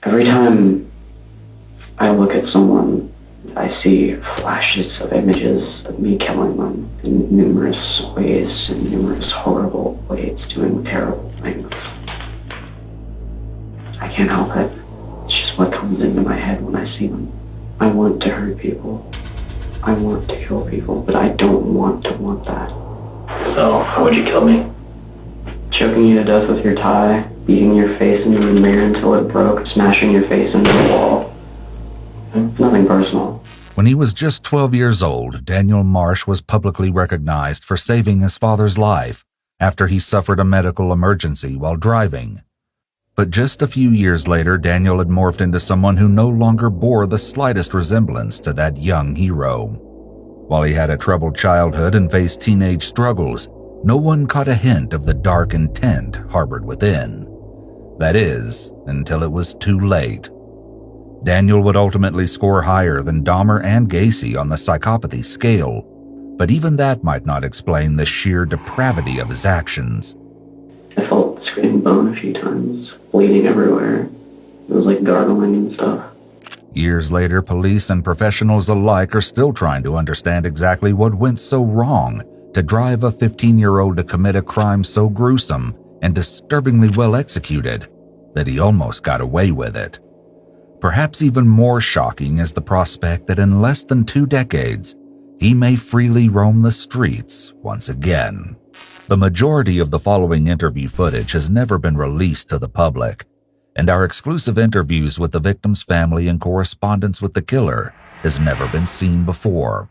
Every time I look at someone, I see flashes of images of me killing them in numerous ways, in numerous horrible ways, doing terrible things. I can't help it. It's just what comes into my head when I see them. I want to hurt people. I want to kill people, but I don't want to want that. So, how would you kill me? Choking you to death with your tie, beating your face into the mirror until it broke, smashing your face into the wall. Nothing personal. When he was just 12 years old, Daniel Marsh was publicly recognized for saving his father's life after he suffered a medical emergency while driving. But just a few years later, Daniel had morphed into someone who no longer bore the slightest resemblance to that young hero. While he had a troubled childhood and faced teenage struggles, no one caught a hint of the dark intent harbored within. That is, until it was too late. Daniel would ultimately score higher than Dahmer and Gacy on the psychopathy scale, but even that might not explain the sheer depravity of his actions. I felt scraping bone a few times, bleeding everywhere. It was like gargling and stuff. Years later, police and professionals alike are still trying to understand exactly what went so wrong to drive a 15-year-old to commit a crime so gruesome and disturbingly well executed that he almost got away with it. Perhaps even more shocking is the prospect that in less than 2 decades, he may freely roam the streets once again. The majority of the following interview footage has never been released to the public, and our exclusive interviews with the victim's family and correspondence with the killer has never been seen before.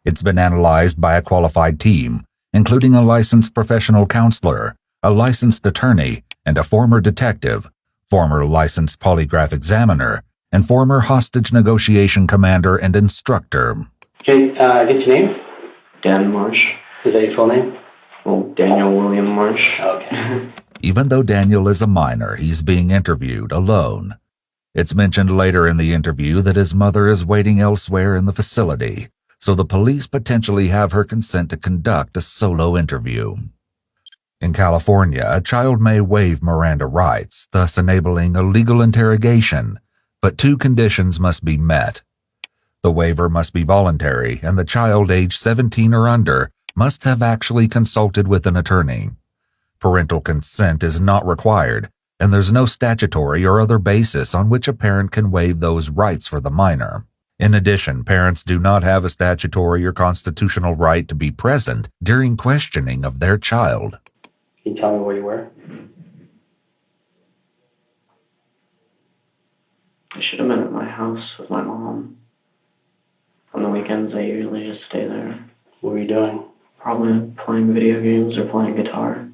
It's been analyzed by a qualified team, including a licensed professional counselor, a licensed attorney, and a former detective, former licensed polygraph examiner, and former hostage negotiation commander and instructor. Okay, get your name? Dan Marsh. Is that your full name? Well, Daniel William Marsh. Okay. Even though Daniel is a minor, he's being interviewed alone. It's mentioned later in the interview that his mother is waiting elsewhere in the facility, so the police potentially have her consent to conduct a solo interview. In California, a child may waive Miranda rights, thus enabling a legal interrogation, but 2 conditions must be met. The waiver must be voluntary, and the child aged 17 or under must have actually consulted with an attorney. Parental consent is not required, and there's no statutory or other basis on which a parent can waive those rights for the minor. In addition, parents do not have a statutory or constitutional right to be present during questioning of their child. Can you tell me where you were? I should have been at my house with my mom. On the weekends, I usually just stay there. What were you doing? Probably playing video games or playing guitar.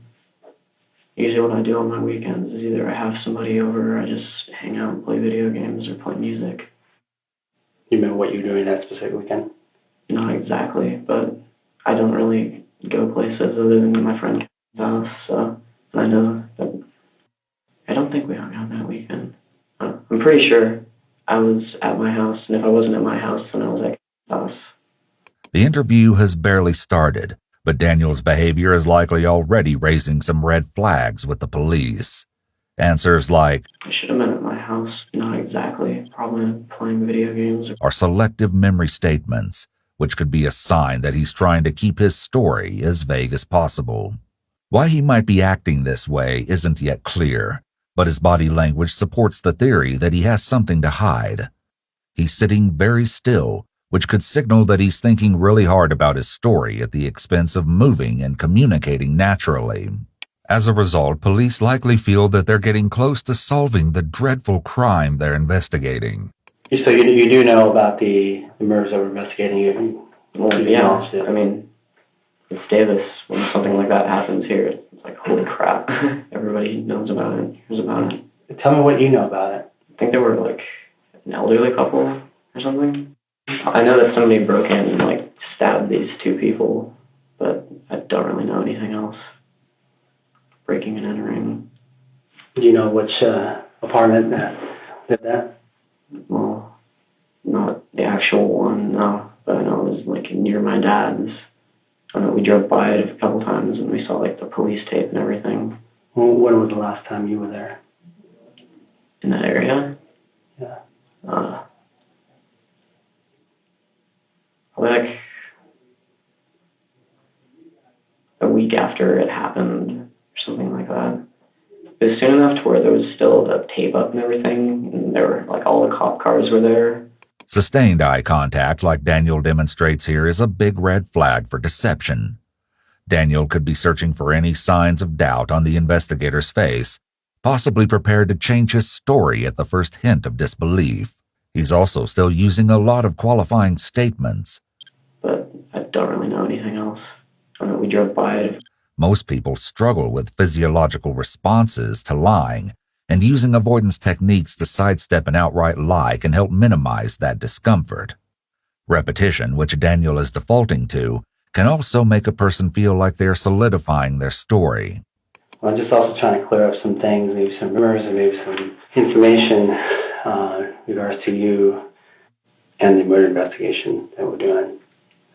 Usually what I do on my weekends is either I have somebody over or I just hang out and play video games or play music. You remember what you were doing that specific weekend? Not exactly, but I don't really go places other than my friend's house, so I know that I don't think we hung out that weekend. I'm pretty sure I was at my house, and if I wasn't at my house, then I was at his house. The interview has barely started, but Daniel's behavior is likely already raising some red flags with the police. Answers like, I should have been at my house. Not exactly. Probably playing video games. Are selective memory statements, which could be a sign that he's trying to keep his story as vague as possible. Why he might be acting this way isn't yet clear, but his body language supports the theory that he has something to hide. He's sitting very still, which could signal that he's thinking really hard about his story at the expense of moving and communicating naturally. As a result, police likely feel that they're getting close to solving the dreadful crime they're investigating. So you do know about the murders that we're investigating? Well, yeah, I mean, it's Davis. When something like that happens here, it's like, holy crap. Everybody knows about it, hears about it. Tell me what you know about it. I think they were like an elderly couple or something. I know that somebody broke in and like stabbed these 2 people, but I don't really know anything else. Breaking and entering. Do you know which apartment did that? Well, not the actual one, no. But I know it was like near my dad's. I know we drove by it a couple times and we saw like the police tape and everything. Well, when was the last time you were there? In that area? after it happened or something like that. It was soon enough to where there was still the tape up and everything, and there were, like, all the cop cars were there. Sustained eye contact like Daniel demonstrates here is a big red flag for deception. Daniel could be searching for any signs of doubt on the investigator's face, possibly prepared to change his story at the first hint of disbelief. He's also still using a lot of qualifying statements. But I don't really know anything else. We drove by it. Most people struggle with physiological responses to lying, and using avoidance techniques to sidestep an outright lie can help minimize that discomfort. Repetition, which Daniel is defaulting to, can also make a person feel like they're solidifying their story. Well, I'm just also trying to clear up some things, maybe some rumors and maybe some information in regards to you and the murder investigation that we're doing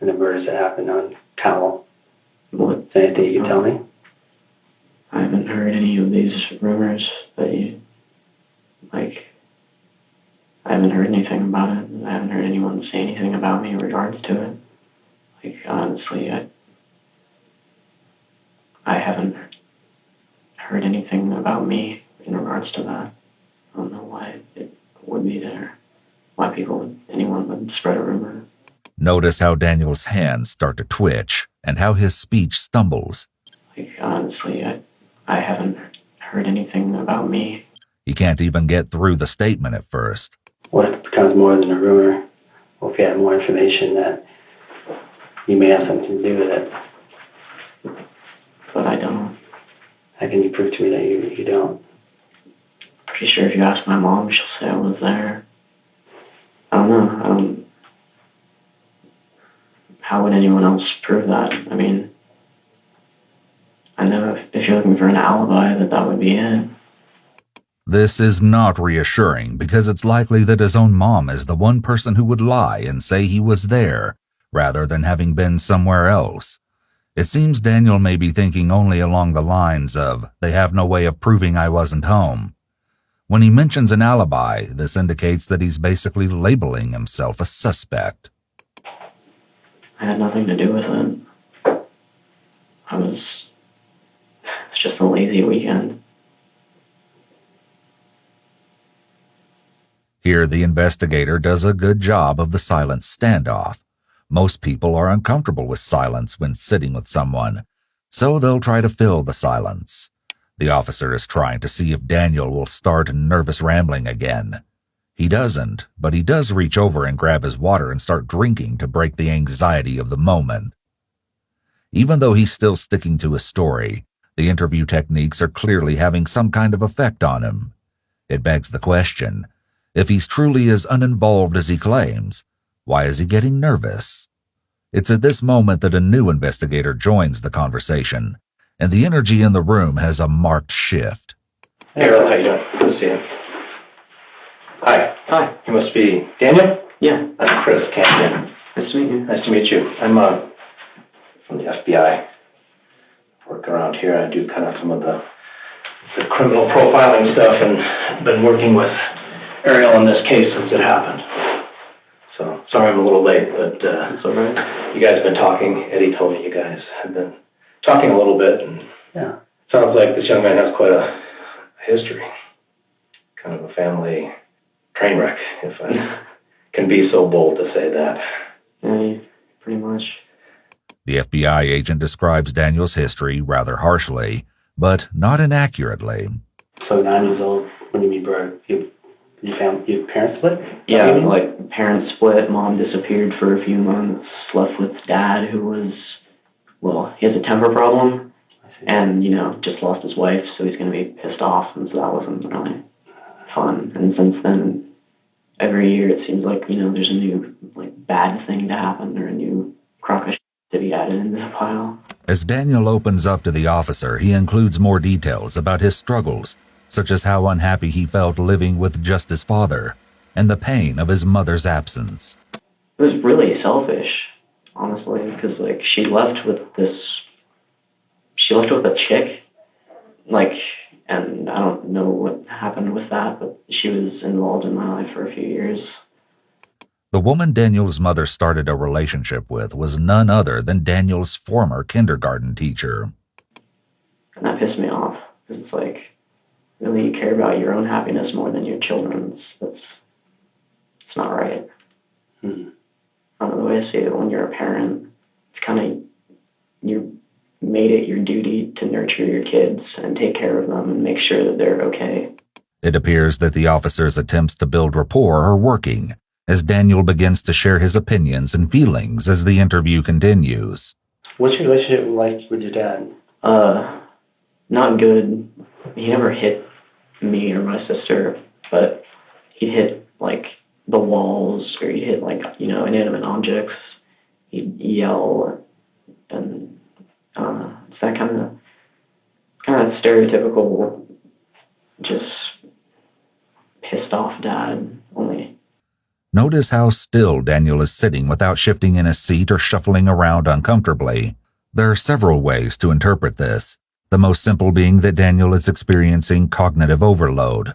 and the murders that happened on Cowell. Is there anything you can tell me? I haven't heard any of these rumors that you, like, I haven't heard anything about it. I haven't heard anyone say anything about me in regards to it. Like, honestly, I haven't heard anything about me in regards to that. I don't know why it would be there. Why anyone would spread a rumor. Notice how Daniel's hands start to twitch and how his speech stumbles. Like, honestly, I haven't heard anything about me. He can't even get through the statement at first. What if it becomes more than a rumor? Or if you have more information that you may have something to do with it? But I don't. How can you prove to me that you don't? Pretty sure if you ask my mom, she'll say I was there. I don't know. How would anyone else prove that? I mean, I know if you're looking for an alibi, that would be it. This is not reassuring because it's likely that his own mom is the one person who would lie and say he was there, rather than having been somewhere else. It seems Daniel may be thinking only along the lines of, they have no way of proving I wasn't home. When he mentions an alibi, this indicates that he's basically labeling himself a suspect. I had nothing to do with it. It's just a lazy weekend. Here, the investigator does a good job of the silent standoff. Most people are uncomfortable with silence when sitting with someone, so they'll try to fill the silence. The officer is trying to see if Daniel will start nervous rambling again. He doesn't, but he does reach over and grab his water and start drinking to break the anxiety of the moment. Even though he's still sticking to his story, the interview techniques are clearly having some kind of effect on him. It begs the question, if he's truly as uninvolved as he claims, why is he getting nervous? It's at this moment that a new investigator joins the conversation, and the energy in the room has a marked shift. Hey, Earl, how you doing? Good to see you. Hi. Hi. You must be Daniel? Yeah. I'm Chris Campion. Nice to meet you. Nice to meet you. I'm from the FBI. Work around here. I do kind of some of the criminal profiling stuff, and been working with Ariel in this case since it happened. So, sorry I'm a little late, but It's all right. you guys have been talking. Eddie told me you guys have been talking a little bit, and yeah, sounds like this young man has quite a history. Kind of a family train wreck, if I can be so bold to say that. Yeah, pretty much. The FBI agent describes Daniel's history rather harshly, but not inaccurately. So 9 years old, what do you mean, bro? Your parents split? Yeah, like, parents split, mom disappeared for a few months, left with dad who was, well, he has a temper problem, and, just lost his wife, so he's going to be pissed off, and so that wasn't really fun. And since then, every year it seems like, there's a new, bad thing to happen, or a new crock of shit to be added into the pile. As Daniel opens up to the officer, he includes more details about his struggles, such as how unhappy he felt living with just his father, and the pain of his mother's absence. It was really selfish, honestly, because, she left with a chick, and I don't know what happened with that, but she was involved in my life for a few years. The woman Daniel's mother started a relationship with was none other than Daniel's former kindergarten teacher. And that pissed me off, because it's like, really you care about your own happiness more than your children's. It's not right. Hmm. I don't know, the way I see it, when you're a parent, it's kind of, you made it your duty to nurture your kids and take care of them and make sure that they're okay. It appears that the officer's attempts to build rapport are working, as Daniel begins to share his opinions and feelings as the interview continues. What's your relationship like with your dad? Not good. He never hit me or my sister, but he'd hit, like, the walls, or he'd hit, like, inanimate objects. He'd yell, and it's that kind of stereotypical, just pissed off dad, only. Notice how still Daniel is sitting without shifting in his seat or shuffling around uncomfortably. There are several ways to interpret this, the most simple being that Daniel is experiencing cognitive overload.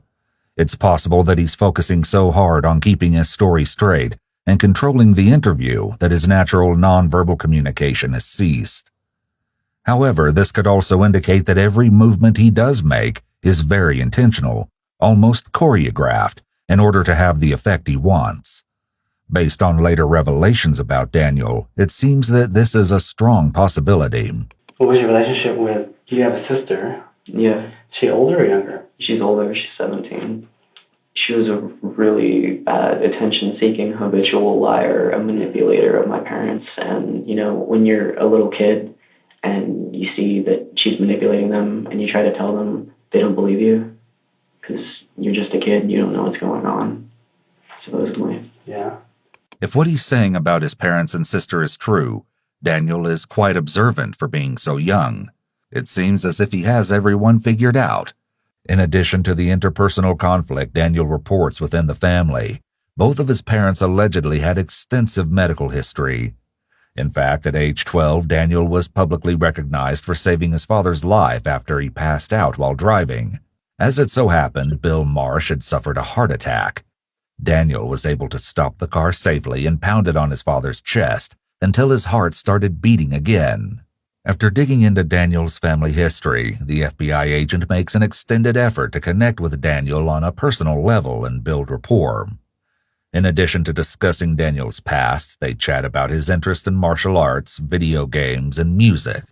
It's possible that he's focusing so hard on keeping his story straight and controlling the interview that his natural nonverbal communication has ceased. However, this could also indicate that every movement he does make is very intentional, almost choreographed, in order to have the effect he wants. Based on later revelations about Daniel, it seems that this is a strong possibility. What was your relationship with, you have a sister? Yeah. Is she older or younger? She's older, she's 17. She was a really bad attention-seeking, habitual liar, a manipulator of my parents. And, when you're a little kid and you see that she's manipulating them and you try to tell them, they don't believe you because you're just a kid, you don't know what's going on, supposedly. Yeah. If what he's saying about his parents and sister is true, Daniel is quite observant for being so young. It seems as if he has everyone figured out. In addition to the interpersonal conflict Daniel reports within the family, both of his parents allegedly had extensive medical history. In fact, at age 12, Daniel was publicly recognized for saving his father's life after he passed out while driving. As it so happened, Bill Marsh had suffered a heart attack. Daniel was able to stop the car safely and pounded on his father's chest until his heart started beating again. After digging into Daniel's family history, the FBI agent makes an extended effort to connect with Daniel on a personal level and build rapport. In addition to discussing Daniel's past, they chat about his interest in martial arts, video games, and music.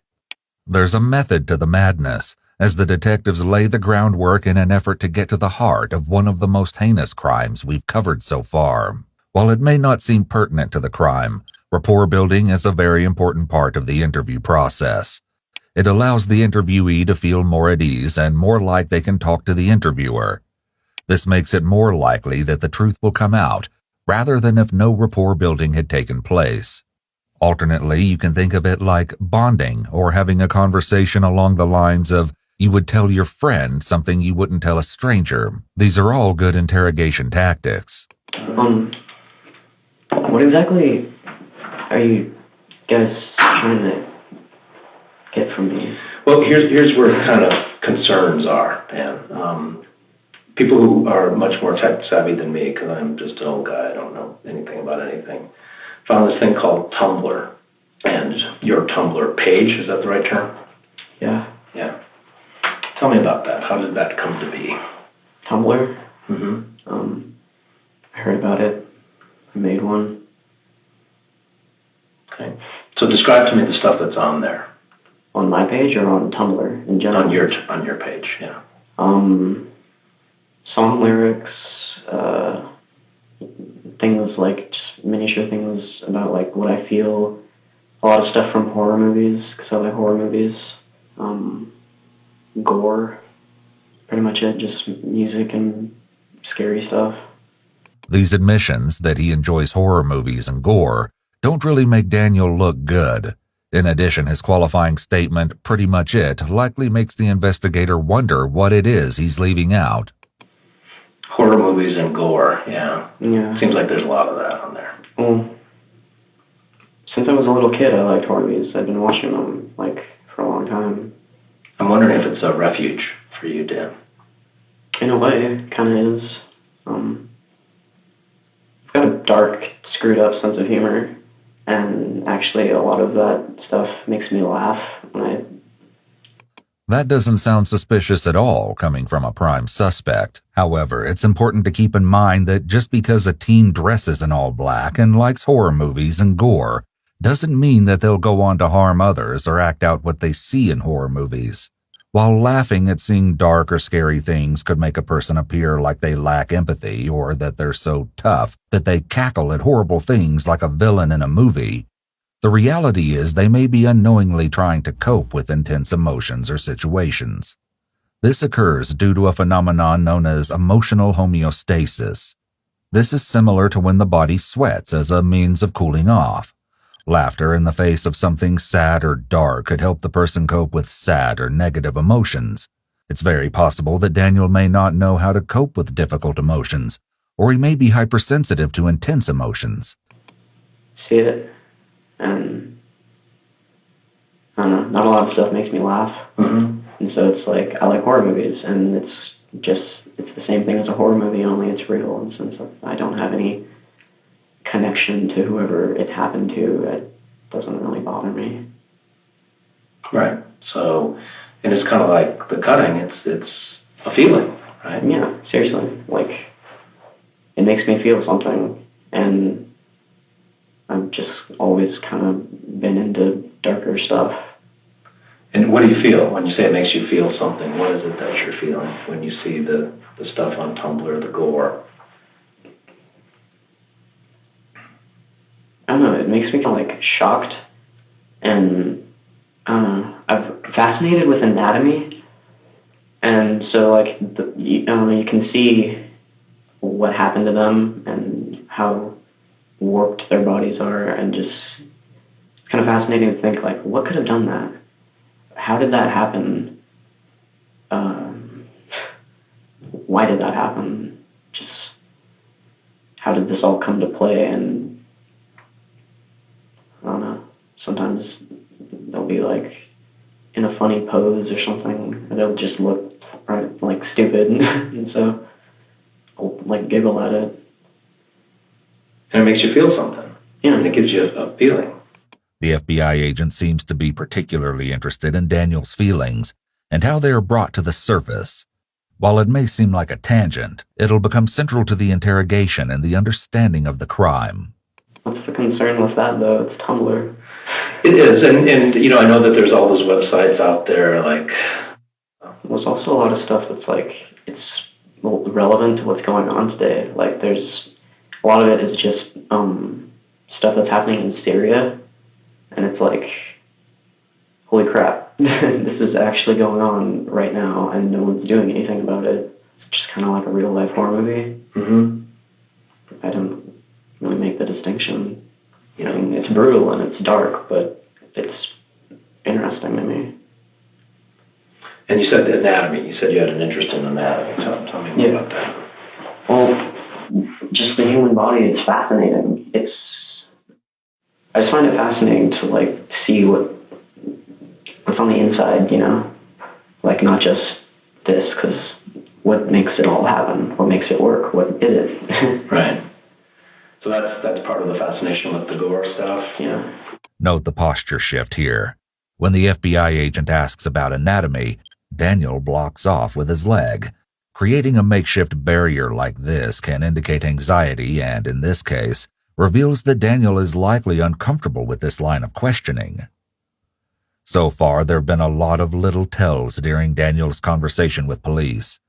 There's a method to the madness, as the detectives lay the groundwork in an effort to get to the heart of one of the most heinous crimes we've covered so far. While it may not seem pertinent to the crime, rapport building is a very important part of the interview process. It allows the interviewee to feel more at ease and more like they can talk to the interviewer. This makes it more likely that the truth will come out, rather than if no rapport building had taken place. Alternately, you can think of it like bonding or having a conversation along the lines of, you would tell your friend something you wouldn't tell a stranger. These are all good interrogation tactics. What exactly are you guys trying to get from me? Well, here's where kind of concerns are, and people who are much more tech savvy than me, because I'm just an old guy, I don't know anything about anything, found this thing called Tumblr, and your Tumblr page, is that the right term? Yeah. Yeah. Tell me about that. How did that come to be? Tumblr? Mm-hmm. I heard about it. I made one. Okay. So describe to me the stuff that's on there. On my page or on Tumblr in general? On your page, yeah. Song lyrics, things like just miniature things about like what I feel. A lot of stuff from horror movies, because I like horror movies. Gore, pretty much it, just music and scary stuff. These admissions that he enjoys horror movies and gore don't really make Daniel look good. In addition, his qualifying statement, pretty much it, likely makes the investigator wonder what it is he's leaving out. Horror movies and gore, yeah. Yeah. Seems like there's a lot of that on there. Well, since I was a little kid, I liked horror movies. I've been watching them, for a long time. I'm wondering if it's a refuge for you, Dan. In a way, it kind of is. I've got a dark, screwed up sense of humor, and actually a lot of that stuff makes me laugh when That doesn't sound suspicious at all coming from a prime suspect. However, it's important to keep in mind that just because a teen dresses in all black and likes horror movies and gore doesn't mean that they'll go on to harm others or act out what they see in horror movies. While laughing at seeing dark or scary things could make a person appear like they lack empathy or that they're so tough that they cackle at horrible things like a villain in a movie, the reality is they may be unknowingly trying to cope with intense emotions or situations. This occurs due to a phenomenon known as emotional homeostasis. This is similar to when the body sweats as a means of cooling off. Laughter in the face of something sad or dark could help the person cope with sad or negative emotions. It's very possible that Daniel may not know how to cope with difficult emotions, or he may be hypersensitive to intense emotions. See it, and I don't know, not a lot of stuff makes me laugh. Mm-hmm. And so it's like, I like horror movies, and it's the same thing as a horror movie, only it's real. And since I don't have any connection to whoever it happened to, it doesn't really bother me. Right. So, and it's kind of like the cutting. It's a feeling, right? Yeah, seriously. Like, it makes me feel something, and I've just always kind of been into darker stuff. And what do you feel when you say it makes you feel something? What is it that you're feeling when you see the stuff on Tumblr, the gore? I don't know, it makes me feel like shocked, and I'm fascinated with anatomy, and so like you can see what happened to them and how warped their bodies are, and just it's kind of fascinating to think like, what could have done that? How did that happen? Why did that happen? Just how did this all come to play? And I don't know, sometimes they'll be like in a funny pose or something, and they'll just look like stupid, and so I'll like giggle at it. And it makes you feel something. Yeah. And it gives you a feeling. The FBI agent seems to be particularly interested in Daniel's feelings and how they are brought to the surface. While it may seem like a tangent, it'll become central to the interrogation and the understanding of the crime. What's the concern with that, though? It's Tumblr. It is, and you know, I know that there's all those websites out there, like... There's also a lot of stuff that's like, it's relevant to what's going on today. Like, there's, a lot of it is just stuff that's happening in Syria, and it's like, holy crap, this is actually going on right now, and no one's doing anything about it. It's just kind of like a real-life horror movie. Mm-hmm. I don't really make the distinction. You know, I mean, it's brutal and it's dark, but it's interesting to me. And you said anatomy. You said you had an interest in anatomy. Tell me more about that. Well, just the human body is fascinating. I just find it fascinating to like see what's on the inside, you know, like not just this, because what makes it all happen? What makes it work? What is it? Right. So that's part of the fascination with the gore stuff. Yeah. Note the posture shift here. When the FBI agent asks about anatomy, Daniel blocks off with his leg. Creating a makeshift barrier like this can indicate anxiety and, in this case, reveals that Daniel is likely uncomfortable with this line of questioning. So far, there have been a lot of little tells during Daniel's conversation with police.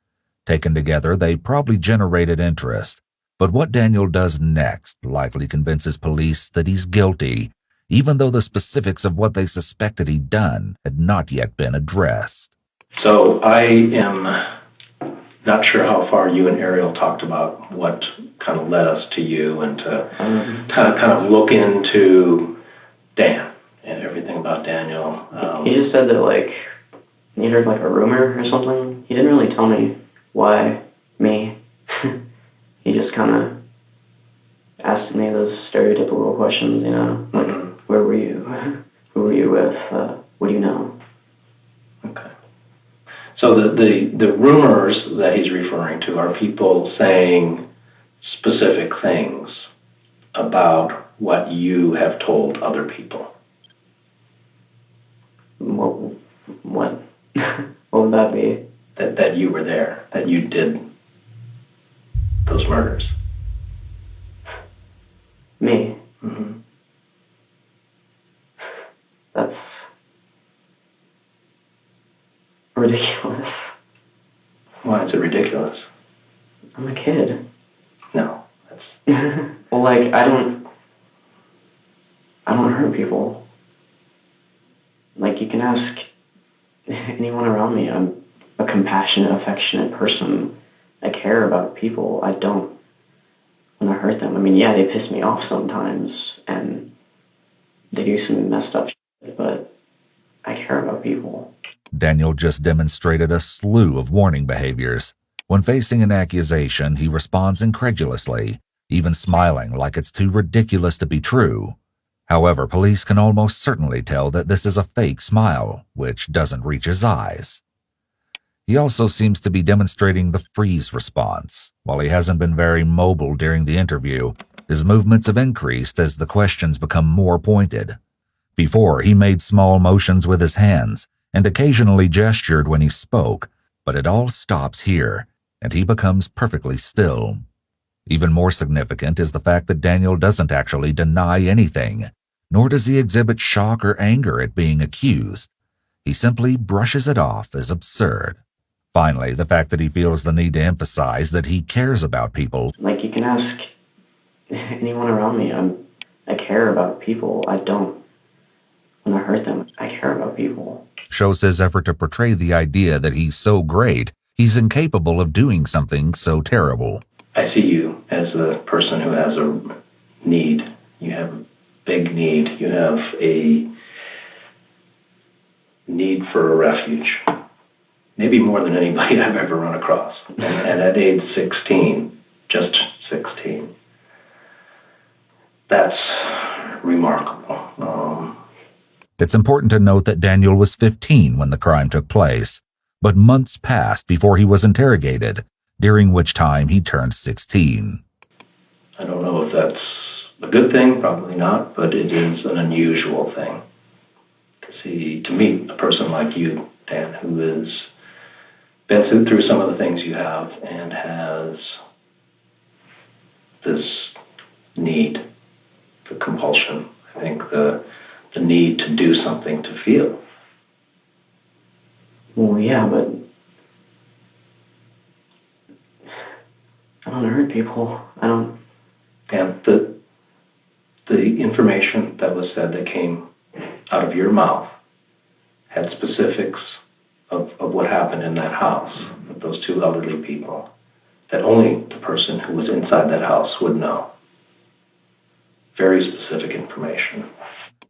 Taken together, they probably generated interest, but what Daniel does next likely convinces police that he's guilty, even though the specifics of what they suspected he'd done had not yet been addressed. So I am not sure how far you and Ariel talked about what kind of led us to you and to kind of look into Dan and everything about Daniel. He just said that, like, he heard, like, a rumor or something. He didn't really tell me why me. He just kind of asked me those stereotypical questions, you know, like, where were you? Who were you with? What do you know? Okay. So the rumors that he's referring to are people saying specific things about what you have told other people. What? would that be? That you were there, that you did those murders. Me? Mm-hmm. That's ridiculous. Why is it ridiculous? I'm a kid. No, that's... Well, like, I don't hurt people. Like, you can ask anyone around me. I'm a compassionate, affectionate person. I care about people. I don't want to hurt them. I mean, yeah, they piss me off sometimes, and they do some messed up shit, but I care about people. Daniel just demonstrated a slew of warning behaviors. When facing an accusation, he responds incredulously, even smiling like it's too ridiculous to be true. However, police can almost certainly tell that this is a fake smile, which doesn't reach his eyes. He also seems to be demonstrating the freeze response. While he hasn't been very mobile during the interview, his movements have increased as the questions become more pointed. Before, he made small motions with his hands and occasionally gestured when he spoke, but it all stops here, and he becomes perfectly still. Even more significant is the fact that Daniel doesn't actually deny anything, nor does he exhibit shock or anger at being accused. He simply brushes it off as absurd. Finally, the fact that he feels the need to emphasize that he cares about people. Like, you can ask anyone around me. I care about people. I don't want to hurt them. I care about people. Shows his effort to portray the idea that he's so great, he's incapable of doing something so terrible. I see you as a person who has a need. You have a big need. You have a need for a refuge. Maybe more than anybody I've ever run across. And at age 16, just 16, that's remarkable. It's important to note that Daniel was 15 when the crime took place, but months passed before he was interrogated, during which time he turned 16. I don't know if that's a good thing, probably not, but it is an unusual thing to meet a person like you, Dan, who has been through some of the things you have and has this need, the compulsion, I think the need to do something, to feel. Well, yeah, but I don't hurt people. I don't... And the information that was said that came out of your mouth had specifics of what happened in that house with those two elderly people that only the person who was inside that house would know. Very specific information.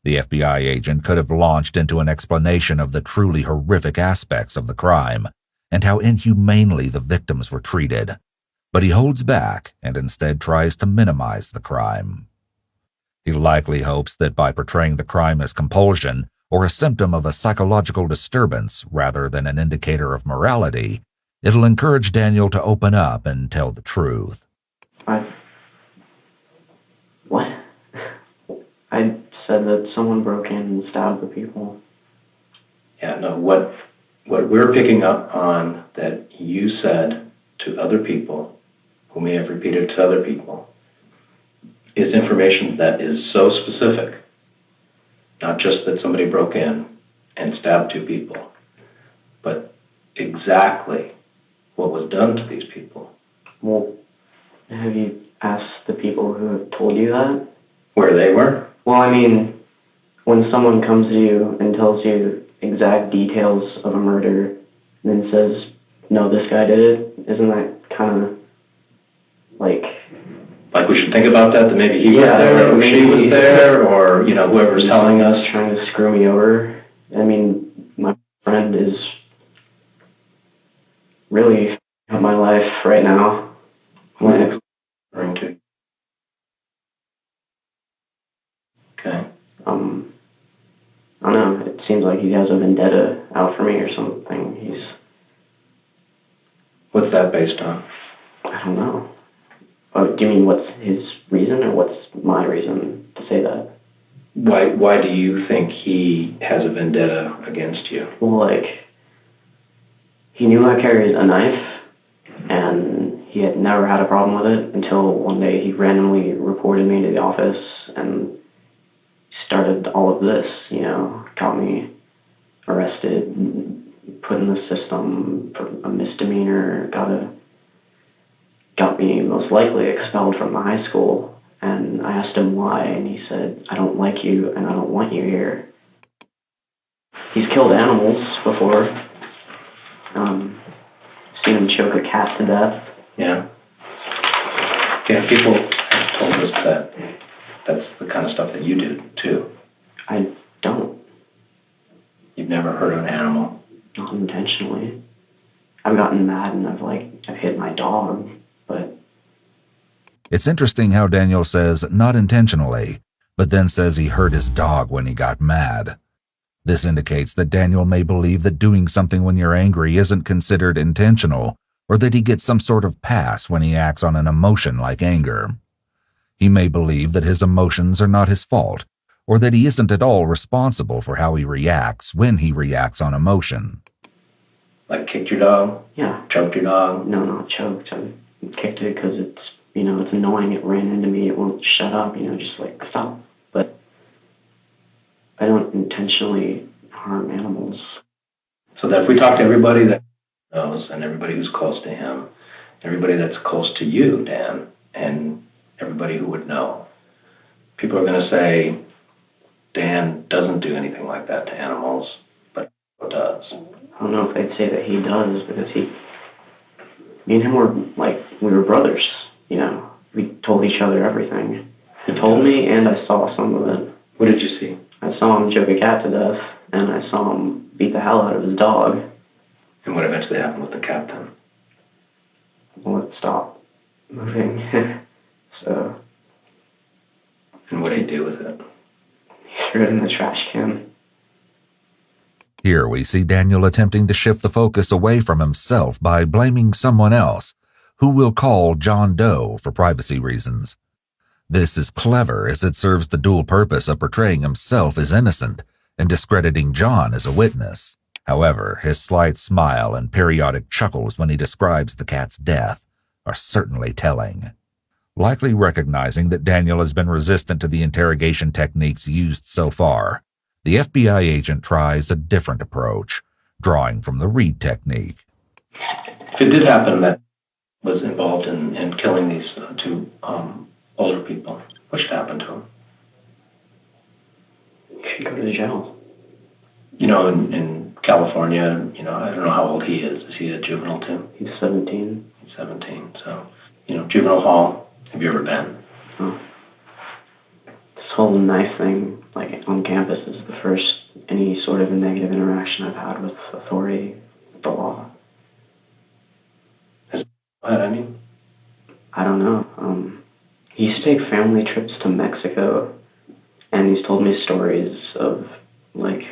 The FBI agent could have launched into an explanation of the truly horrific aspects of the crime and how inhumanely the victims were treated, but he holds back and instead tries to minimize the crime. He likely hopes that by portraying the crime as compulsion or a symptom of a psychological disturbance rather than an indicator of morality, it'll encourage Daniel to open up and tell the truth. What? I said that someone broke in and stabbed the people. Yeah, no, what we're picking up on that you said to other people, who may have repeated to other people, is information that is so specific. Not just that somebody broke in and stabbed two people, but exactly what was done to these people. Well, have you asked the people who have told you that? Where they were? Well, I mean, when someone comes to you and tells you exact details of a murder and then says, no, this guy did it, isn't that kind of like... Like we should think about that maybe he was there, or maybe he was there, or, whoever's telling us. Trying to screw me over. I mean, my friend is really f***ing up my life right now. Who are you referring to? Okay. I don't know, it seems like he has a vendetta out for me or something. What's that based on? I don't know. Oh, do you mean what's his reason, or what's my reason to say that? Why do you think he has a vendetta against you? Well, He knew I carried a knife, and he had never had a problem with it until one day he randomly reported me to the office and started all of this, got me arrested, put in the system for a misdemeanor, got me most likely expelled from the high school. And I asked him why, and he said, "I don't like you and I don't want you here." He's killed animals before. Seen him choke a cat to death. Yeah. Yeah, people have told us that that's the kind of stuff that you do, too. I don't. You've never hurt an animal? Not intentionally. I've gotten mad and I've hit my dog, but... It's interesting how Daniel says not intentionally, but then says he hurt his dog when he got mad. This indicates that Daniel may believe that doing something when you're angry isn't considered intentional, or that he gets some sort of pass when he acts on an emotion like anger. He may believe that his emotions are not his fault, or that he isn't at all responsible for how he reacts when he reacts on emotion. Like kicked your dog? Yeah. Choked your dog? No, not choked. I kicked it because it's annoying. It ran into me. It won't shut up, just stop. But I don't intentionally harm animals. So that if we talk to everybody that knows and everybody who's close to him, everybody that's close to you, Dan, and everybody who would know, people are going to say, Dan doesn't do anything like that to animals, but he does. I don't know if they'd say that he does, because me and him were we were brothers, We told each other everything. He told me, and I saw some of it. What did you see? I saw him choke a cat to death, and I saw him beat the hell out of his dog. And what eventually happened with the cat then? Well, it stopped moving. So. And what did he do with it? He threw it in the trash can. Here we see Daniel attempting to shift the focus away from himself by blaming someone else, who we'll call John Doe for privacy reasons. This is clever as it serves the dual purpose of portraying himself as innocent and discrediting John as a witness. However, his slight smile and periodic chuckles when he describes the cat's death are certainly telling. Likely recognizing that Daniel has been resistant to the interrogation techniques used so far, the FBI agent tries a different approach, drawing from the Reed technique. If it did happen that was involved in killing these two older people, what should happen to him? He should go to jail. In California, I don't know how old he is. Is he a juvenile too? He's 17. He's 17, so, juvenile hall, have you ever been? Oh. This whole knife thing, on campus, is the first any sort of negative interaction I've had with authority, the law. What, I mean? I don't know. He used to take family trips to Mexico, and he's told me stories of, him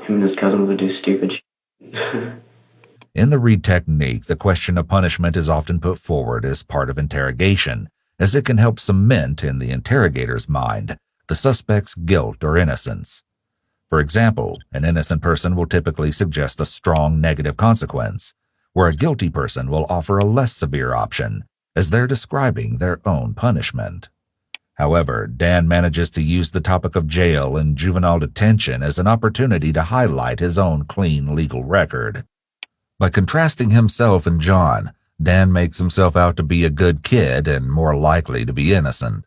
and his cousin would do stupid shit. In the Reed technique, the question of punishment is often put forward as part of interrogation, as it can help cement in the interrogator's mind the suspect's guilt or innocence. For example, an innocent person will typically suggest a strong negative consequence, where a guilty person will offer a less severe option, as they're describing their own punishment. However, Dan manages to use the topic of jail and juvenile detention as an opportunity to highlight his own clean legal record. By contrasting himself and John, Dan makes himself out to be a good kid and more likely to be innocent.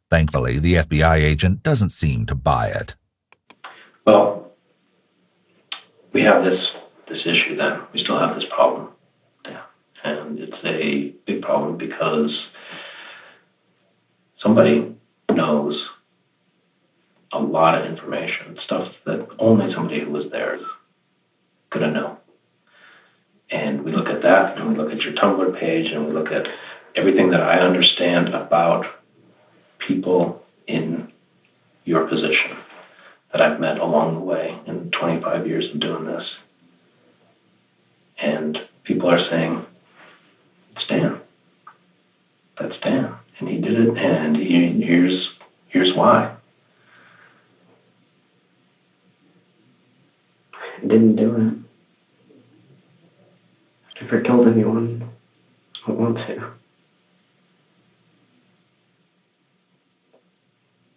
Thankfully, the FBI agent doesn't seem to buy it. Well, we have this issue then. We still have this problem. Yeah. And it's a big problem because somebody knows a lot of information, stuff that only somebody who was there could have known. And we look at that, and we look at your Tumblr page, and we look at everything that I understand about people in your position that I've met along the way in 25 years of doing this. And people are saying, it's Dan. That's Dan. And he did it, and here's why. I didn't do it. Never killed anyone. I don't want to.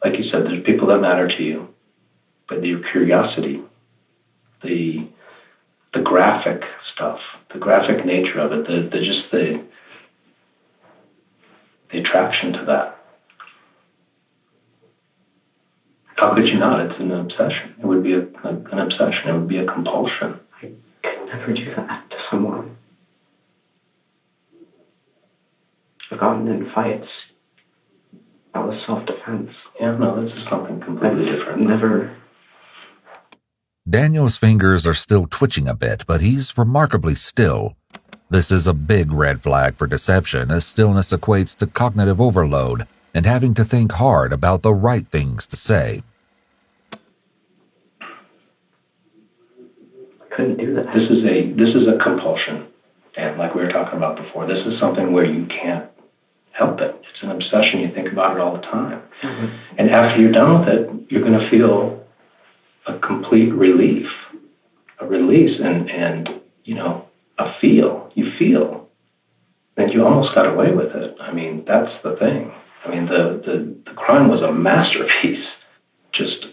Like you said, there's people that matter to you, but your curiosity, the graphic stuff, the graphic nature of it, the attraction to that. How could you not? It's an obsession. It would be an obsession. It would be a compulsion. I could never do that to someone. I've gotten in fights. That was self-defense. Yeah, no, this is something completely different. Never. Daniel's fingers are still twitching a bit, but he's remarkably still. This is a big red flag for deception, as stillness equates to cognitive overload and having to think hard about the right things to say. I couldn't do that. This is a compulsion, and like we were talking about before, this is something where you can't help it. It's an obsession. You think about it all the time. Mm-hmm. And after you're done with it, you're going to feel a complete relief, a release, and a feel. You feel that you almost got away with it. I mean, that's the thing. I mean, the crime was a masterpiece, just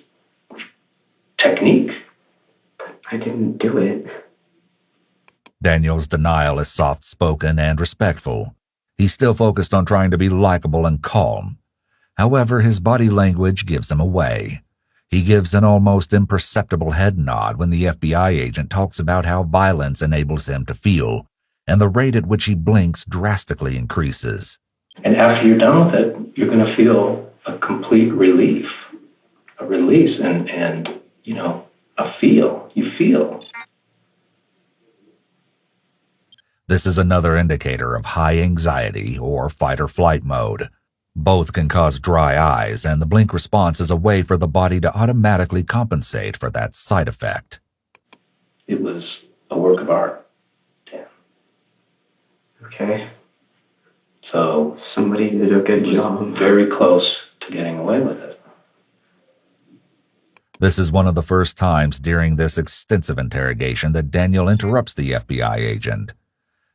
technique. But I didn't do it. Daniel's denial is soft-spoken and respectful. He's still focused on trying to be likable and calm. However, his body language gives him away. He gives an almost imperceptible head nod when the FBI agent talks about how violence enables him to feel, and the rate at which he blinks drastically increases. And after you're done with it, you're going to feel a complete relief, a release, and a feel. You feel. This is another indicator of high anxiety or fight-or-flight mode. Both can cause dry eyes, and the blink response is a way for the body to automatically compensate for that side effect. It was a work of art, Dan. Okay. So somebody did a good job. Very close to getting away with it. This is one of the first times during this extensive interrogation that Daniel interrupts the FBI agent.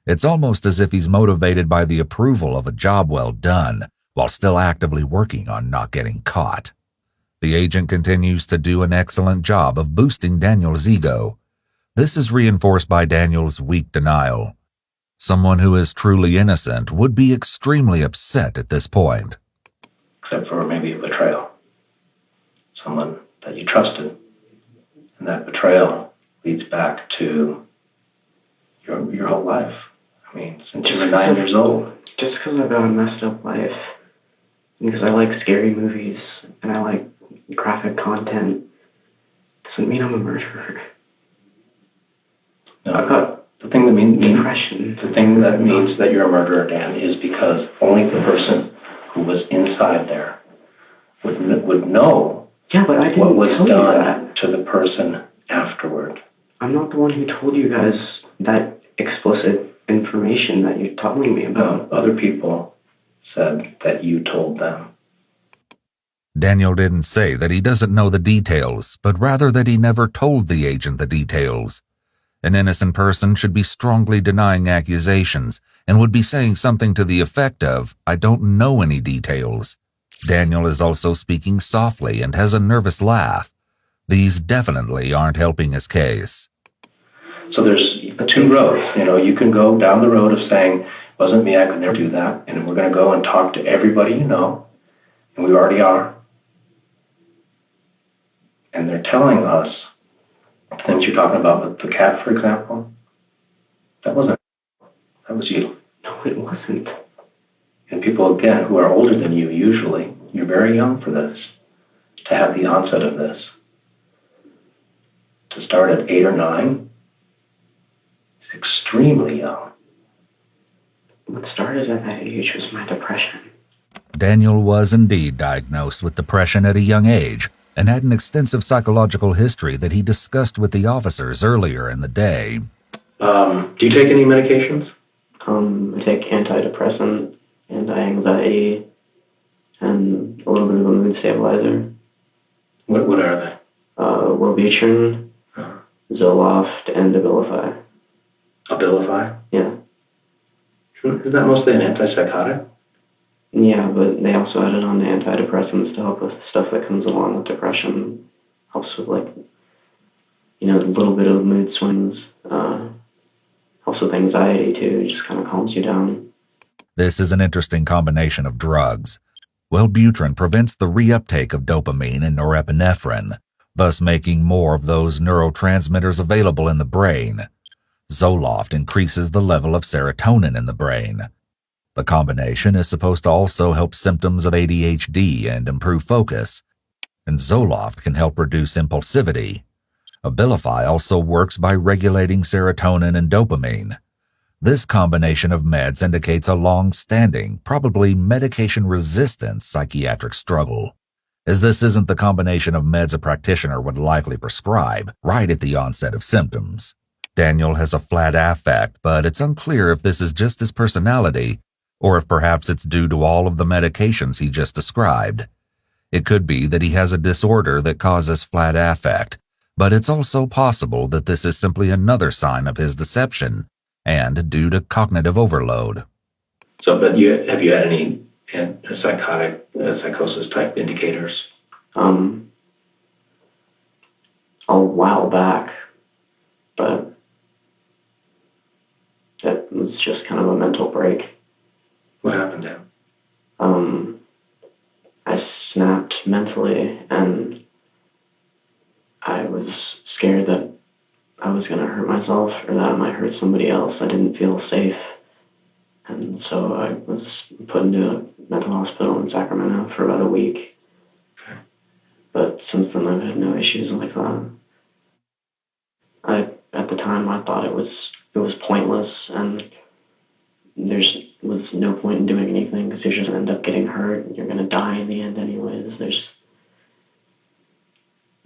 It's almost as if he's motivated by the approval of a job well done, while still actively working on not getting caught. The agent continues to do an excellent job of boosting Daniel's ego. This is reinforced by Daniel's weak denial. Someone who is truly innocent would be extremely upset at this point. Except for maybe a betrayal. Someone that you trusted. And that betrayal leads back to your whole life. I mean, since you were 9 years old. Just because I've got a messed up life, because I like scary movies and I like graphic content, doesn't mean I'm a murderer. No, I've got the thing that means depression. The thing that means that you're a murderer, Dan, is because only the person who was inside there would know but I didn't what was tell done you that. to the person afterward. I'm not the one who told you guys that explicit information that you're telling me about. Other people said that you told them. Daniel didn't say that he doesn't know the details, but rather that he never told the agent the details. An innocent person should be strongly denying accusations and would be saying something to the effect of, "I don't know any details." Daniel is also speaking softly and has a nervous laugh. These definitely aren't helping his case. So there's two roads. You can go down the road of saying, wasn't me, I could never do that, and we're going to go and talk to everybody you know, and we already are. And they're telling us things you're talking about with the cat, for example. That wasn't. That was you. No, it wasn't. And people, again, who are older than you, usually, you're very young for this, to have the onset of this. To start at 8 or 9 is extremely young. What started at that age was my depression. Daniel was indeed diagnosed with depression at a young age and had an extensive psychological history that he discussed with the officers earlier in the day. Do you take any medications? I take antidepressant, anti-anxiety, and a little bit of a mood stabilizer. What are they? Wellbutrin, Zoloft, and Abilify. Abilify? Yeah. Isn't that mostly an antipsychotic? Yeah, but they also added on the antidepressants to help with stuff that comes along with depression. Helps with, like, a little bit of mood swings. Helps with anxiety, too. It just kind of calms you down. This is an interesting combination of drugs. Wellbutrin prevents the reuptake of dopamine and norepinephrine, thus making more of those neurotransmitters available in the brain. Zoloft increases the level of serotonin in the brain. The combination is supposed to also help symptoms of ADHD and improve focus, and Zoloft can help reduce impulsivity. Abilify also works by regulating serotonin and dopamine. This combination of meds indicates a long-standing, probably medication-resistant psychiatric struggle, as this isn't the combination of meds a practitioner would likely prescribe right at the onset of symptoms. Daniel has a flat affect, but it's unclear if this is just his personality or if perhaps it's due to all of the medications he just described. It could be that he has a disorder that causes flat affect, but it's also possible that this is simply another sign of his deception and due to cognitive overload. So, but have you had any psychosis type indicators? A while back, but it was just kind of a mental break. What happened to him? I snapped mentally, and I was scared that I was going to hurt myself or that I might hurt somebody else. I didn't feel safe, and so I was put into a mental hospital in Sacramento for about a week. Okay. But since then, I've had no issues like that. At the time, I thought it was pointless, and there was no point in doing anything because you're just going to end up getting hurt and you're going to die in the end anyways.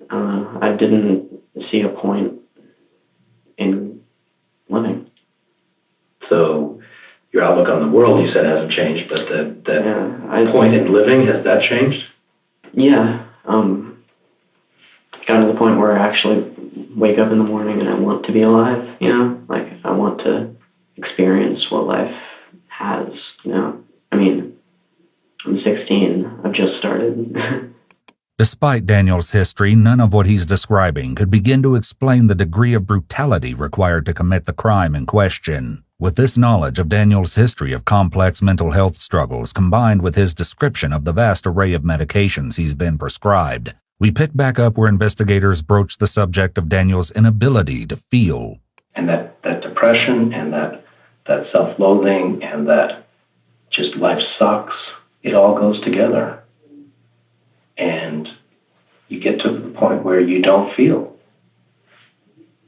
I didn't see a point in living. So your outlook on the world, you said, hasn't changed, but the point in living, has that changed? Yeah. Got to the point where I actually wake up in the morning and I want to be alive, Like, I want to experience what life has, I mean, I'm 16. I've just started. Despite Daniel's history, none of what he's describing could begin to explain the degree of brutality required to commit the crime in question. With this knowledge of Daniel's history of complex mental health struggles combined with his description of the vast array of medications he's been prescribed, we pick back up where investigators broach the subject of Daniel's inability to feel. And that depression and that self-loathing and that just life sucks, it all goes together. And you get to the point where you don't feel.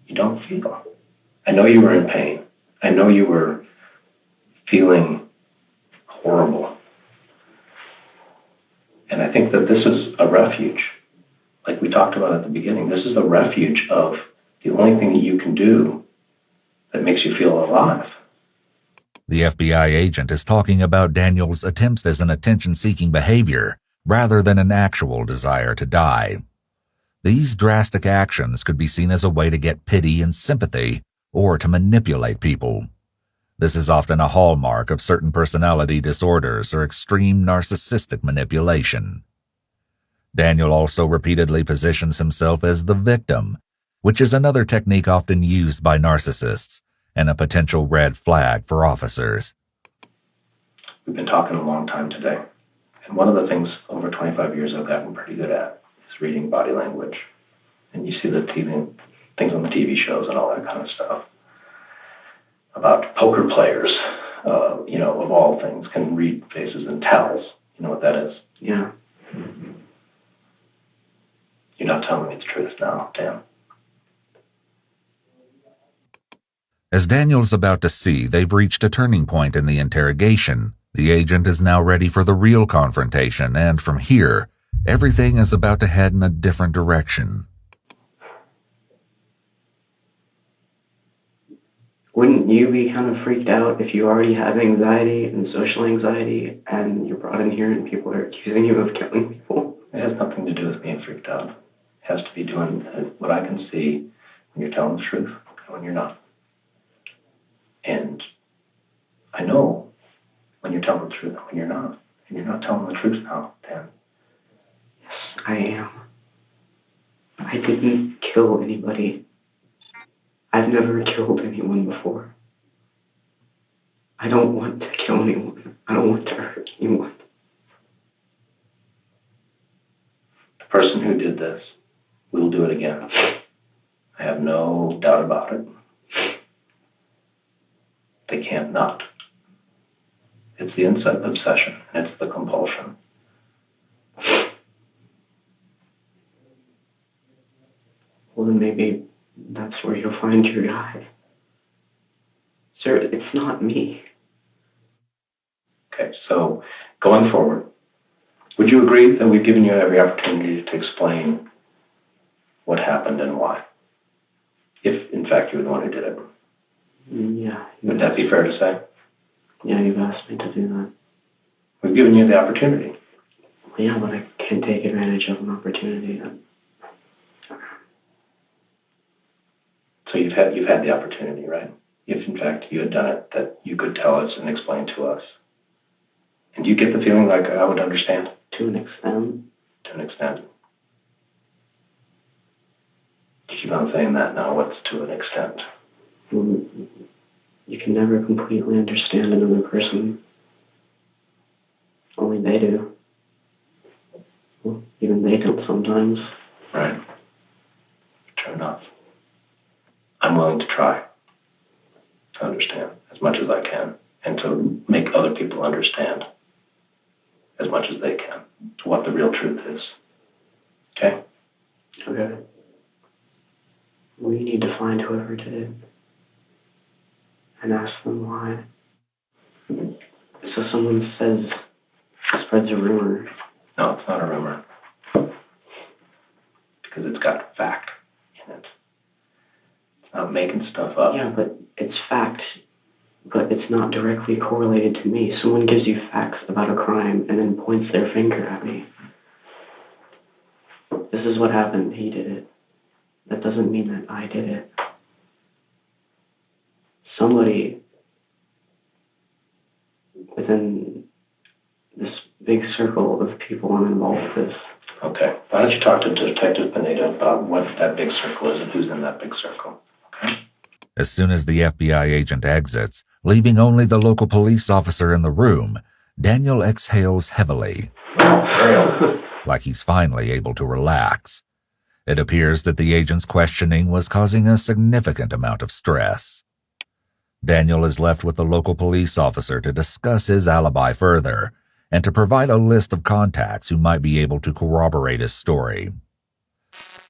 You don't feel. I know you were in pain. I know you were feeling horrible. And I think that this is a refuge. Like we talked about at the beginning, this is a refuge of the only thing that you can do that makes you feel alive. The FBI agent is talking about Daniel's attempts as an attention-seeking behavior rather than an actual desire to die. These drastic actions could be seen as a way to get pity and sympathy or to manipulate people. This is often a hallmark of certain personality disorders or extreme narcissistic manipulation. Daniel also repeatedly positions himself as the victim, which is another technique often used by narcissists and a potential red flag for officers. We've been talking a long time today, and one of the things over 25 years I've gotten pretty good at is reading body language. And you see the things on the TV shows and all that kind of stuff about poker players, of all things, can read faces and tells. You know what that is? Yeah. You're not telling me the truth now, Dan. As Daniel's about to see, they've reached a turning point in the interrogation. The agent is now ready for the real confrontation, and from here, everything is about to head in a different direction. Wouldn't you be kind of freaked out if you already have anxiety and social anxiety and you're brought in here and people are accusing you of killing people? It has nothing to do with being freaked out. It has to be doing what I can see when you're telling the truth and when you're not. And I know when you're telling the truth and when you're not. And you're not telling the truth now, Dan. Yes, I am. I didn't kill anybody. I've never killed anyone before. I don't want to kill anyone. I don't want to hurt anyone. The person who did this will do it again. I have no doubt about it. They can't not. It's the obsession. It's the compulsion. Well, then maybe that's where you'll find your guy. Sir, it's not me. Okay, so going forward, would you agree that we've given you every opportunity to explain what happened and why? If, in fact, you were the one who did it. Yeah. Would that be fair to say? Yeah, you've asked me to do that. We've given you the opportunity. Yeah, but I can't take advantage of an opportunity. So you've had the opportunity, right? If, in fact, you had done it, that you could tell us and explain to us. And do you get the feeling like I would understand? To an extent. To an extent. You keep on saying that now. What's to an extent? You can never completely understand another person. Only they do. Well, even they don't sometimes. Right. True enough. I'm willing to try to understand as much as I can and to make other people understand as much as they can what the real truth is. Okay? Okay. We need to find whoever did it and ask them why. So someone spreads a rumor. No, it's not a rumor. Because it's got fact in it. It's not making stuff up. Yeah, but it's fact. But it's not directly correlated to me. Someone gives you facts about a crime and then points their finger at me. This is what happened. He did it. That doesn't mean that I did it. Somebody within this big circle of people I'm involved with. Okay. Why don't you talk to Detective Pineda about what that big circle is and who's in that big circle? Okay? As soon as the FBI agent exits, leaving only the local police officer in the room, Daniel exhales heavily, like he's finally able to relax. It appears that the agent's questioning was causing a significant amount of stress. Daniel is left with the local police officer to discuss his alibi further and to provide a list of contacts who might be able to corroborate his story.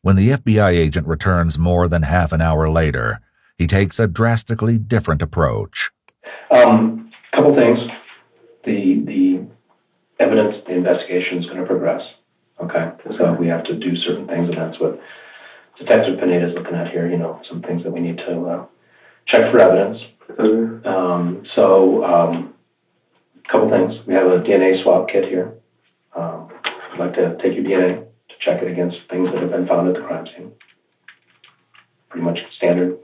When the FBI agent returns more than half an hour later, he takes a drastically different approach. Couple things. The evidence, the investigation is going to progress. Okay? So we have to do certain things, and that's what Detective Pineda is looking at here, some things that we need to check for evidence. Couple things. We have a DNA swab kit here. I'd like to take your DNA to check it against things that have been found at the crime scene. Pretty much standard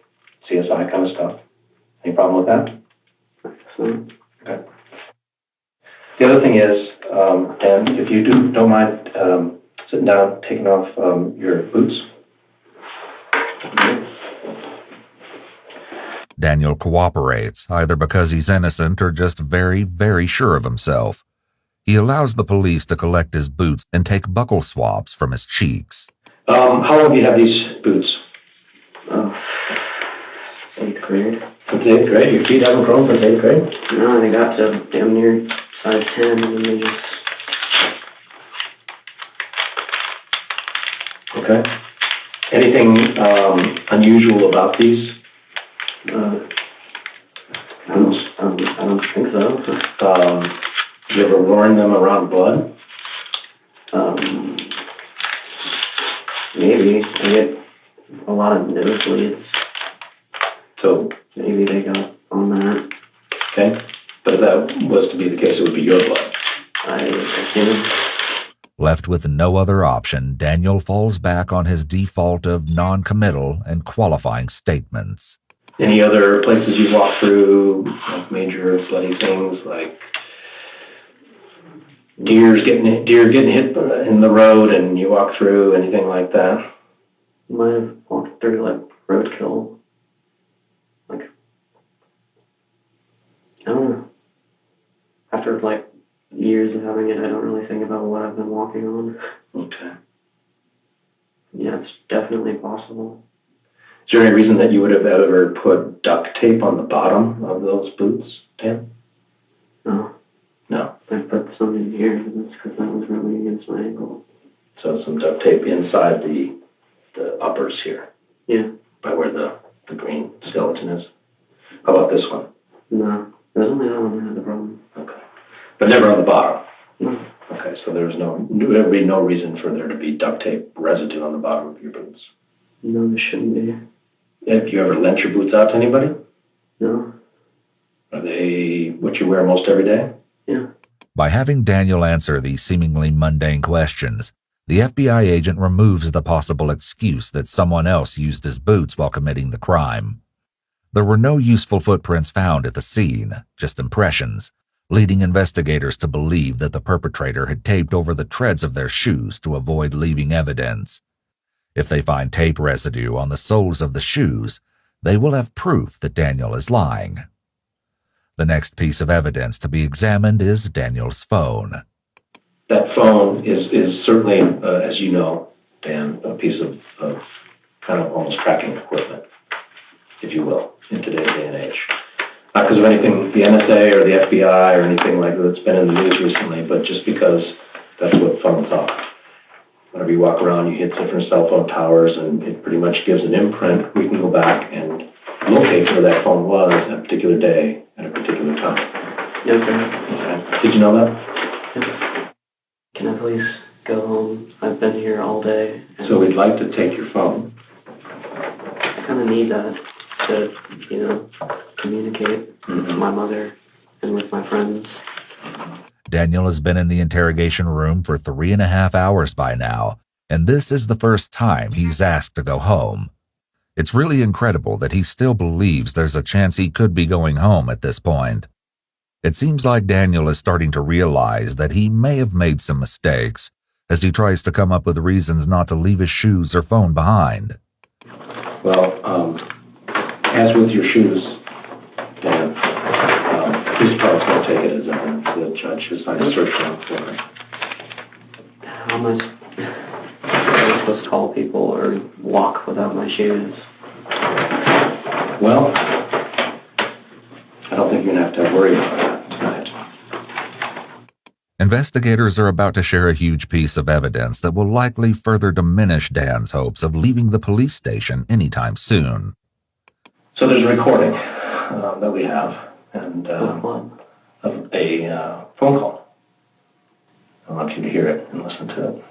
CSI kind of stuff. Any problem with that? Okay. The other thing is, Dan, if you don't mind sitting down, taking off your boots. Daniel cooperates, either because he's innocent or just very, very sure of himself. He allows the police to collect his boots and take buckle swabs from his cheeks. How long have you had these boots? 8th grade. Since 8th grade? Your feet haven't grown since 8th grade? No, they got to damn near size 10 and then they just... Okay. Anything unusual about these? I don't think so. You ever worn them around blood? Maybe. I get a lot of nosebleeds. So maybe they got on that. Okay. But if that was to be the case, it would be your blood. I assume. Left with no other option, Daniel falls back on his default of non-committal and qualifying statements. Any other places you walk through, like major bloody things, like deer getting hit in the road and you walk through, anything like that? Might have walked through like roadkill. Like, I don't know. After like years of having it, I don't really think about what I've been walking on. Okay. Yeah, it's definitely possible. Is there any reason that you would have ever put duct tape on the bottom of those boots, Dan? No. No. I put some in here, but that's because that was rubbing against my ankle. So some duct tape inside the uppers here. Yeah. By where the green skeleton is. How about this one? No. There's only that one that had the problem. Okay. But never on the bottom? No. Okay, so there would be no reason for there to be duct tape residue on the bottom of your boots? No, there shouldn't be. Have you ever lent your boots out to anybody? No. Are they what you wear most every day? Yeah. By having Daniel answer these seemingly mundane questions, the FBI agent removes the possible excuse that someone else used his boots while committing the crime. There were no useful footprints found at the scene, just impressions, leading investigators to believe that the perpetrator had taped over the treads of their shoes to avoid leaving evidence. If they find tape residue on the soles of the shoes, they will have proof that Daniel is lying. The next piece of evidence to be examined is Daniel's phone. That phone is certainly, as you know, Dan, a piece of kind of almost tracking equipment, if you will, in today's day and age. Not because of anything, the NSA or the FBI or anything like that's been in the news recently, but just because that's what phones are. Whenever you walk around, you hit different cell phone towers, and it pretty much gives an imprint. We can go back and locate where that phone was at a particular day at a particular time. Okay. Did you know that? Can I please go home? I've been here all day. So we'd like to take your phone. I kind of need that to, communicate with my mother and with my friends. Daniel has been in the interrogation room for 3.5 hours by now, and this is the first time he's asked to go home. It's really incredible that he still believes there's a chance he could be going home at this point. It seems like Daniel is starting to realize that he may have made some mistakes as he tries to come up with reasons not to leave his shoes or phone behind. Well, as with your shoes, Dan, police department's going to take it as evidence. The judge has signed a search warrant for it. How am I supposed to call people or walk without my shoes? Well, I don't think you're going to have to worry about that tonight. Investigators are about to share a huge piece of evidence that will likely further diminish Dan's hopes of leaving the police station anytime soon. So there's a recording that we have, and of a phone call. I want you to hear it and listen to it.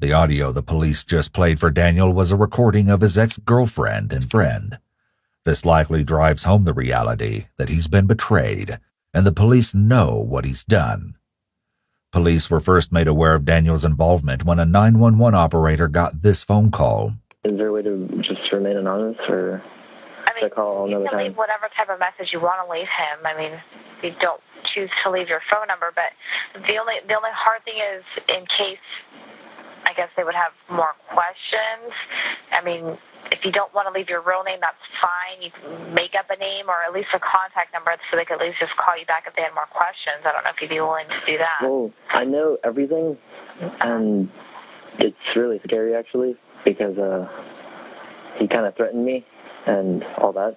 The audio the police just played for Daniel was a recording of his ex-girlfriend and friend. This likely drives home the reality that he's been betrayed, and the police know what he's done. Police were first made aware of Daniel's involvement when a 911 operator got this phone call. Is there a way to just remain anonymous, or should I call another you can time? leave whatever type of message you want to leave him. I mean, you don't choose to leave your phone number, but the only hard thing is in case, I guess they would have more questions. I mean, if you don't want to leave your real name, that's fine. You can make up a name or at least a contact number so they could at least just call you back if they had more questions. I don't know if you'd be willing to do that. Well, I know everything, and it's really scary, actually, because he kind of threatened me and all that.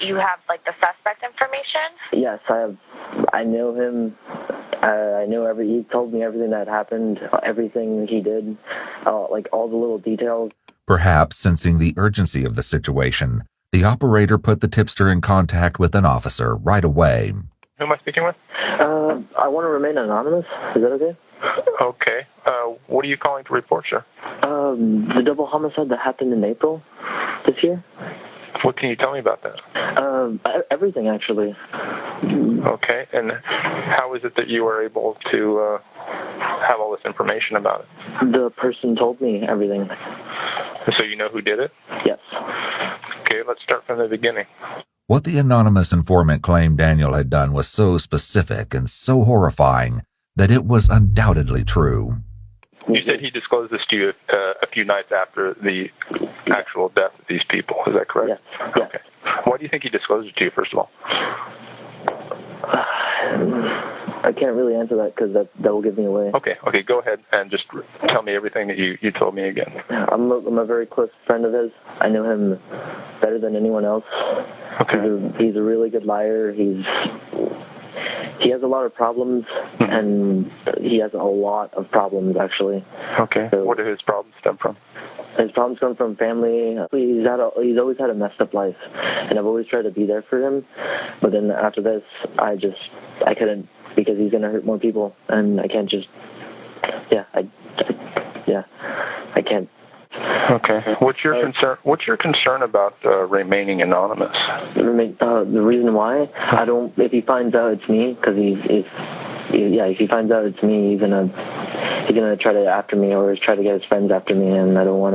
You have, like, the suspect information? Yes, I have. I know him. I know he told me everything that happened, everything he did, like all the little details. Perhaps sensing the urgency of the situation, the operator put the tipster in contact with an officer right away. Who am I speaking with? I want to remain anonymous. Is that okay? Okay. What are you calling to report, sir? The double homicide that happened in April this year. What can you tell me about that? Everything, actually. Okay. And how is it that you were able to have all this information about it? The person told me everything. So you know who did it? Yes. Okay, let's start from the beginning. What the anonymous informant claimed Daniel had done was so specific and so horrifying that it was undoubtedly true. You said he disclosed this to you a few nights after the actual death of these people. Is that correct? Yes. Okay. Why do you think he disclosed it to you, first of all? I can't really answer that because that will give me away. Okay, go ahead and just tell me everything that you told me again. I'm a very close friend of his. I know him better than anyone else. Okay. He's a really good liar. He has a lot of problems, and he has a lot of problems, actually. Okay. So, where do his problems stem from? His problems come from family. He's always had a messed up life, and I've always tried to be there for him. But then after this, I couldn't, because he's going to hurt more people, and I can't just, I can't. Okay. What's your concern? What's your concern about remaining anonymous? The reason why I don't. If he finds out it's me, because if he finds out it's me, he's gonna try to after me or try to get his friends after me, and I don't want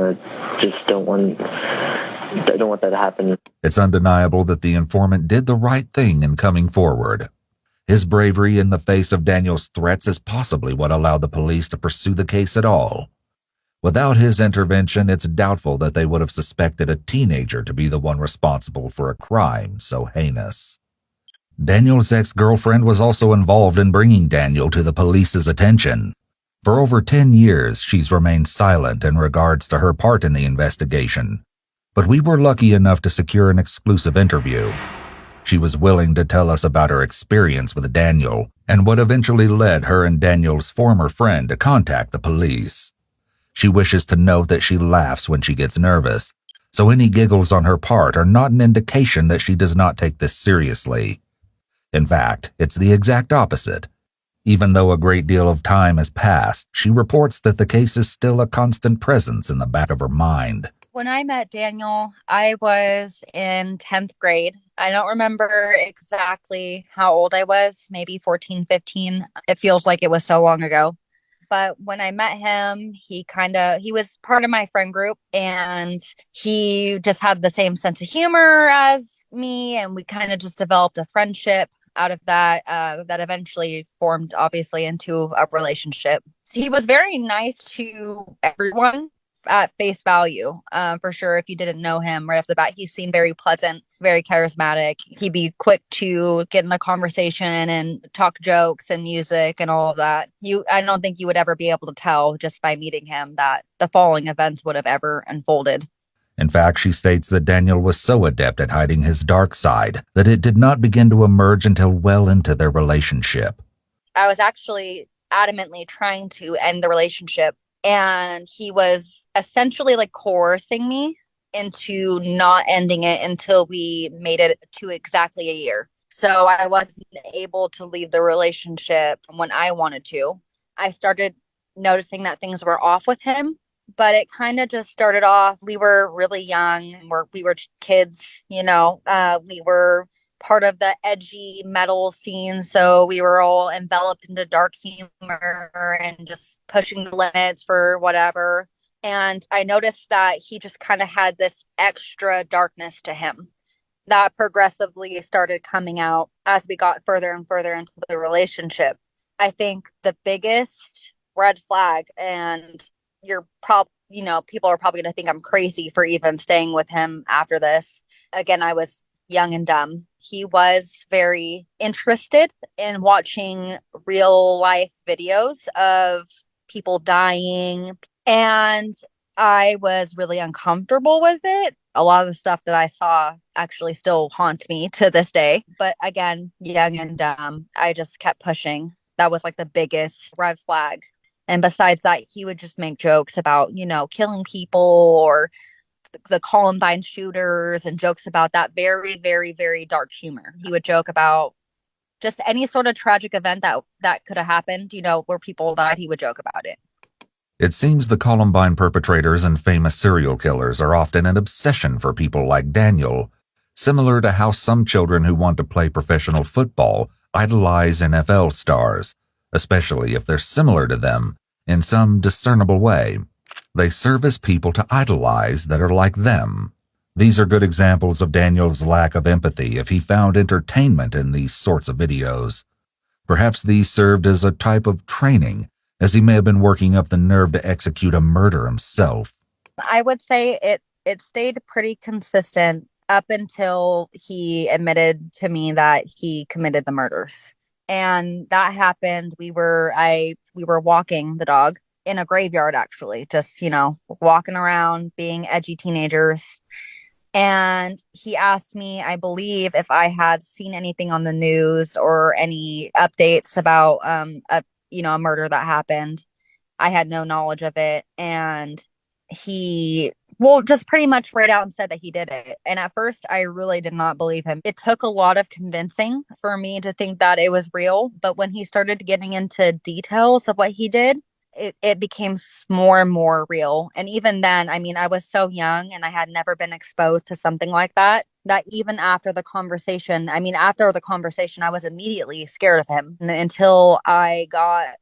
that to happen. It's undeniable that the informant did the right thing in coming forward. His bravery in the face of Daniel's threats is possibly what allowed the police to pursue the case at all. Without his intervention, it's doubtful that they would have suspected a teenager to be the one responsible for a crime so heinous. Daniel's ex-girlfriend was also involved in bringing Daniel to the police's attention. For over 10 years, she's remained silent in regards to her part in the investigation, but we were lucky enough to secure an exclusive interview. She was willing to tell us about her experience with Daniel and what eventually led her and Daniel's former friend to contact the police. She wishes to note that she laughs when she gets nervous, so any giggles on her part are not an indication that she does not take this seriously. In fact, it's the exact opposite. Even though a great deal of time has passed, she reports that the case is still a constant presence in the back of her mind. When I met Daniel, I was in 10th grade. I don't remember exactly how old I was, maybe 14, 15. It feels like it was so long ago. But when I met him, he was part of my friend group, and he just had the same sense of humor as me, and we kind of just developed a friendship out of that, that eventually formed obviously into a relationship. He was very nice to everyone at face value, for sure. If you didn't know him right off the bat, he seemed very pleasant, very charismatic. He'd be quick to get in the conversation and talk jokes and music and all of that. I don't think you would ever be able to tell just by meeting him that the following events would have ever unfolded. In fact, she states that Daniel was so adept at hiding his dark side that it did not begin to emerge until well into their relationship. I was actually adamantly trying to end the relationship, and he was essentially like coercing me into not ending it until we made it to exactly a year. So I wasn't able to leave the relationship when I wanted to. I started noticing that things were off with him. But it kind of just started off. We were really young. We were kids, you know. We were part of the edgy metal scene, so we were all enveloped into dark humor and just pushing the limits for whatever. And I noticed that he just kind of had this extra darkness to him that progressively started coming out as we got further and further into the relationship. I think the biggest red flag, and people are probably going to think I'm crazy for even staying with him after this. Again, I was young and dumb. He was very interested in watching real life videos of people dying, and I was really uncomfortable with it. A lot of the stuff that I saw actually still haunts me to this day. But again, young and dumb, I just kept pushing. That was like the biggest red flag. And besides that, he would just make jokes about, killing people or the Columbine shooters and jokes about that very, very, very dark humor. He would joke about just any sort of tragic event that could have happened, where people died, he would joke about it. It seems the Columbine perpetrators and famous serial killers are often an obsession for people like Daniel, similar to how some children who want to play professional football idolize NFL stars, especially if they're similar to them in some discernible way. They serve as people to idolize that are like them. These are good examples of Daniel's lack of empathy if he found entertainment in these sorts of videos. Perhaps these served as a type of training, as he may have been working up the nerve to execute a murder himself. I would say it stayed pretty consistent up until he admitted to me that he committed the murders. And that happened. We were walking the dog in a graveyard, actually, just, walking around, being edgy teenagers. And he asked me, I believe, if I had seen anything on the news or any updates about a murder that happened. I had no knowledge of it. And he, well, just pretty much right out and said that he did it. And at first, I really did not believe him. It took a lot of convincing for me to think that it was real. But when he started getting into details of what he did, it became more and more real. And even then, I mean, I was so young and I had never been exposed to something like that, that even after the conversation, I was immediately scared of him until I got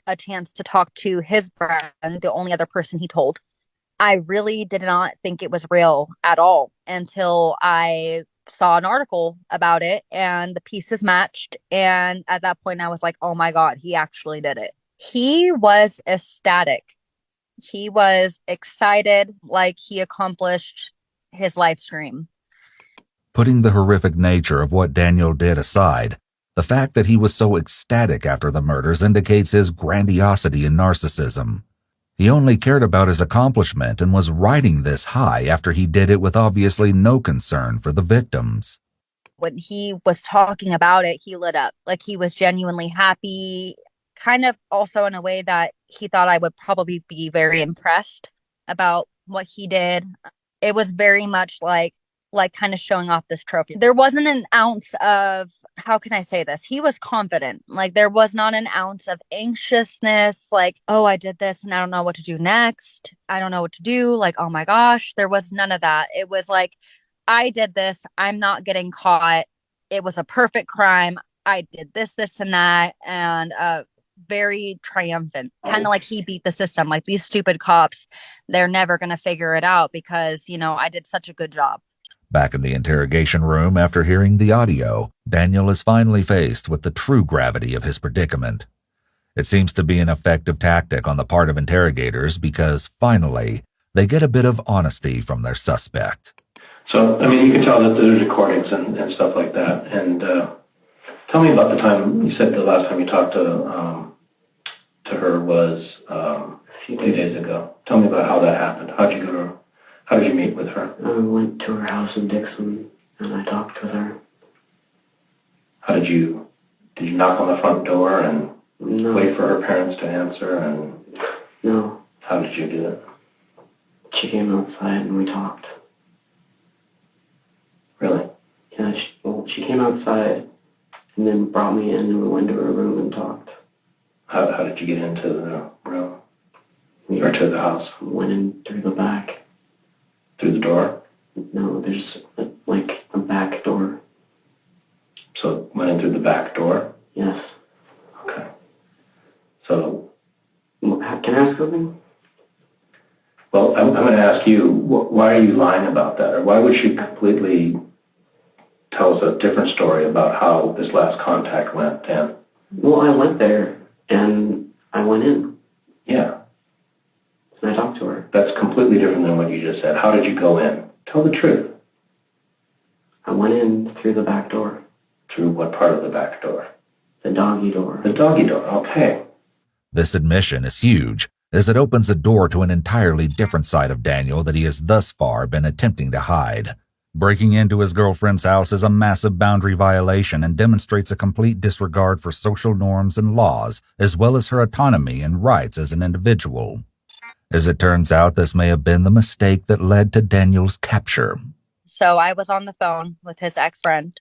a chance to talk to his friend, the only other person he told. I really did not think it was real at all until I saw an article about it and the pieces matched. And at that point, I was like, oh my God, he actually did it. He was ecstatic. He was excited, like he accomplished his life dream. Putting the horrific nature of what Daniel did aside, the fact that he was so ecstatic after the murders indicates his grandiosity and narcissism. He only cared about his accomplishment and was riding this high after he did it with obviously no concern for the victims. When he was talking about it, he lit up. Like he was genuinely happy, kind of also in a way that he thought I would probably be very impressed about what he did. It was very much like kind of showing off this trophy. There wasn't an ounce of, how can I say this? He was confident. Like there was not an ounce of anxiousness, like, oh, I did this and I don't know what to do next. I don't know what to do. Like, oh my gosh, there was none of that. It was like, I did this. I'm not getting caught. It was a perfect crime. I did this, this, and that. And very triumphant, kind of like he beat the system. Like these stupid cops, they're never going to figure it out because, I did such a good job. Back in the interrogation room after hearing the audio, Daniel is finally faced with the true gravity of his predicament. It seems to be an effective tactic on the part of interrogators because, finally, they get a bit of honesty from their suspect. So, I mean, you can tell that there's recordings and stuff like that. And tell me about the time, you said the last time you talked to her was a few days ago. Tell me about how that happened. How did you meet with her? I went to her house in Dixon and I talked with her. Did you knock on the front door and wait for her parents to answer? And no. How did you do it? She came outside and we talked. Really? Yeah, she came outside and then brought me in and we went to her room and talked. How did you get into the room? Or to the house? Went in through the back. Through the door? No, there's like a back door. So went in through the back door? Yes. Okay. So, Can I ask something? well, I'm going to ask you, why are you lying about that? Or why would she completely tell us a different story about how this last contact went, Dan? Well, I went there, and I went in. Yeah. And I talked to her. That's completely different than what you just said. How did you go in? Tell the truth. I went in through the back door. Through what part of the back door? The doggy door. The doggy door, okay. This admission is huge, as it opens a door to an entirely different side of Daniel that he has thus far been attempting to hide. Breaking into his girlfriend's house is a massive boundary violation and demonstrates a complete disregard for social norms and laws, as well as her autonomy and rights as an individual. As it turns out, this may have been the mistake that led to Daniel's capture. So I was on the phone with his ex-friend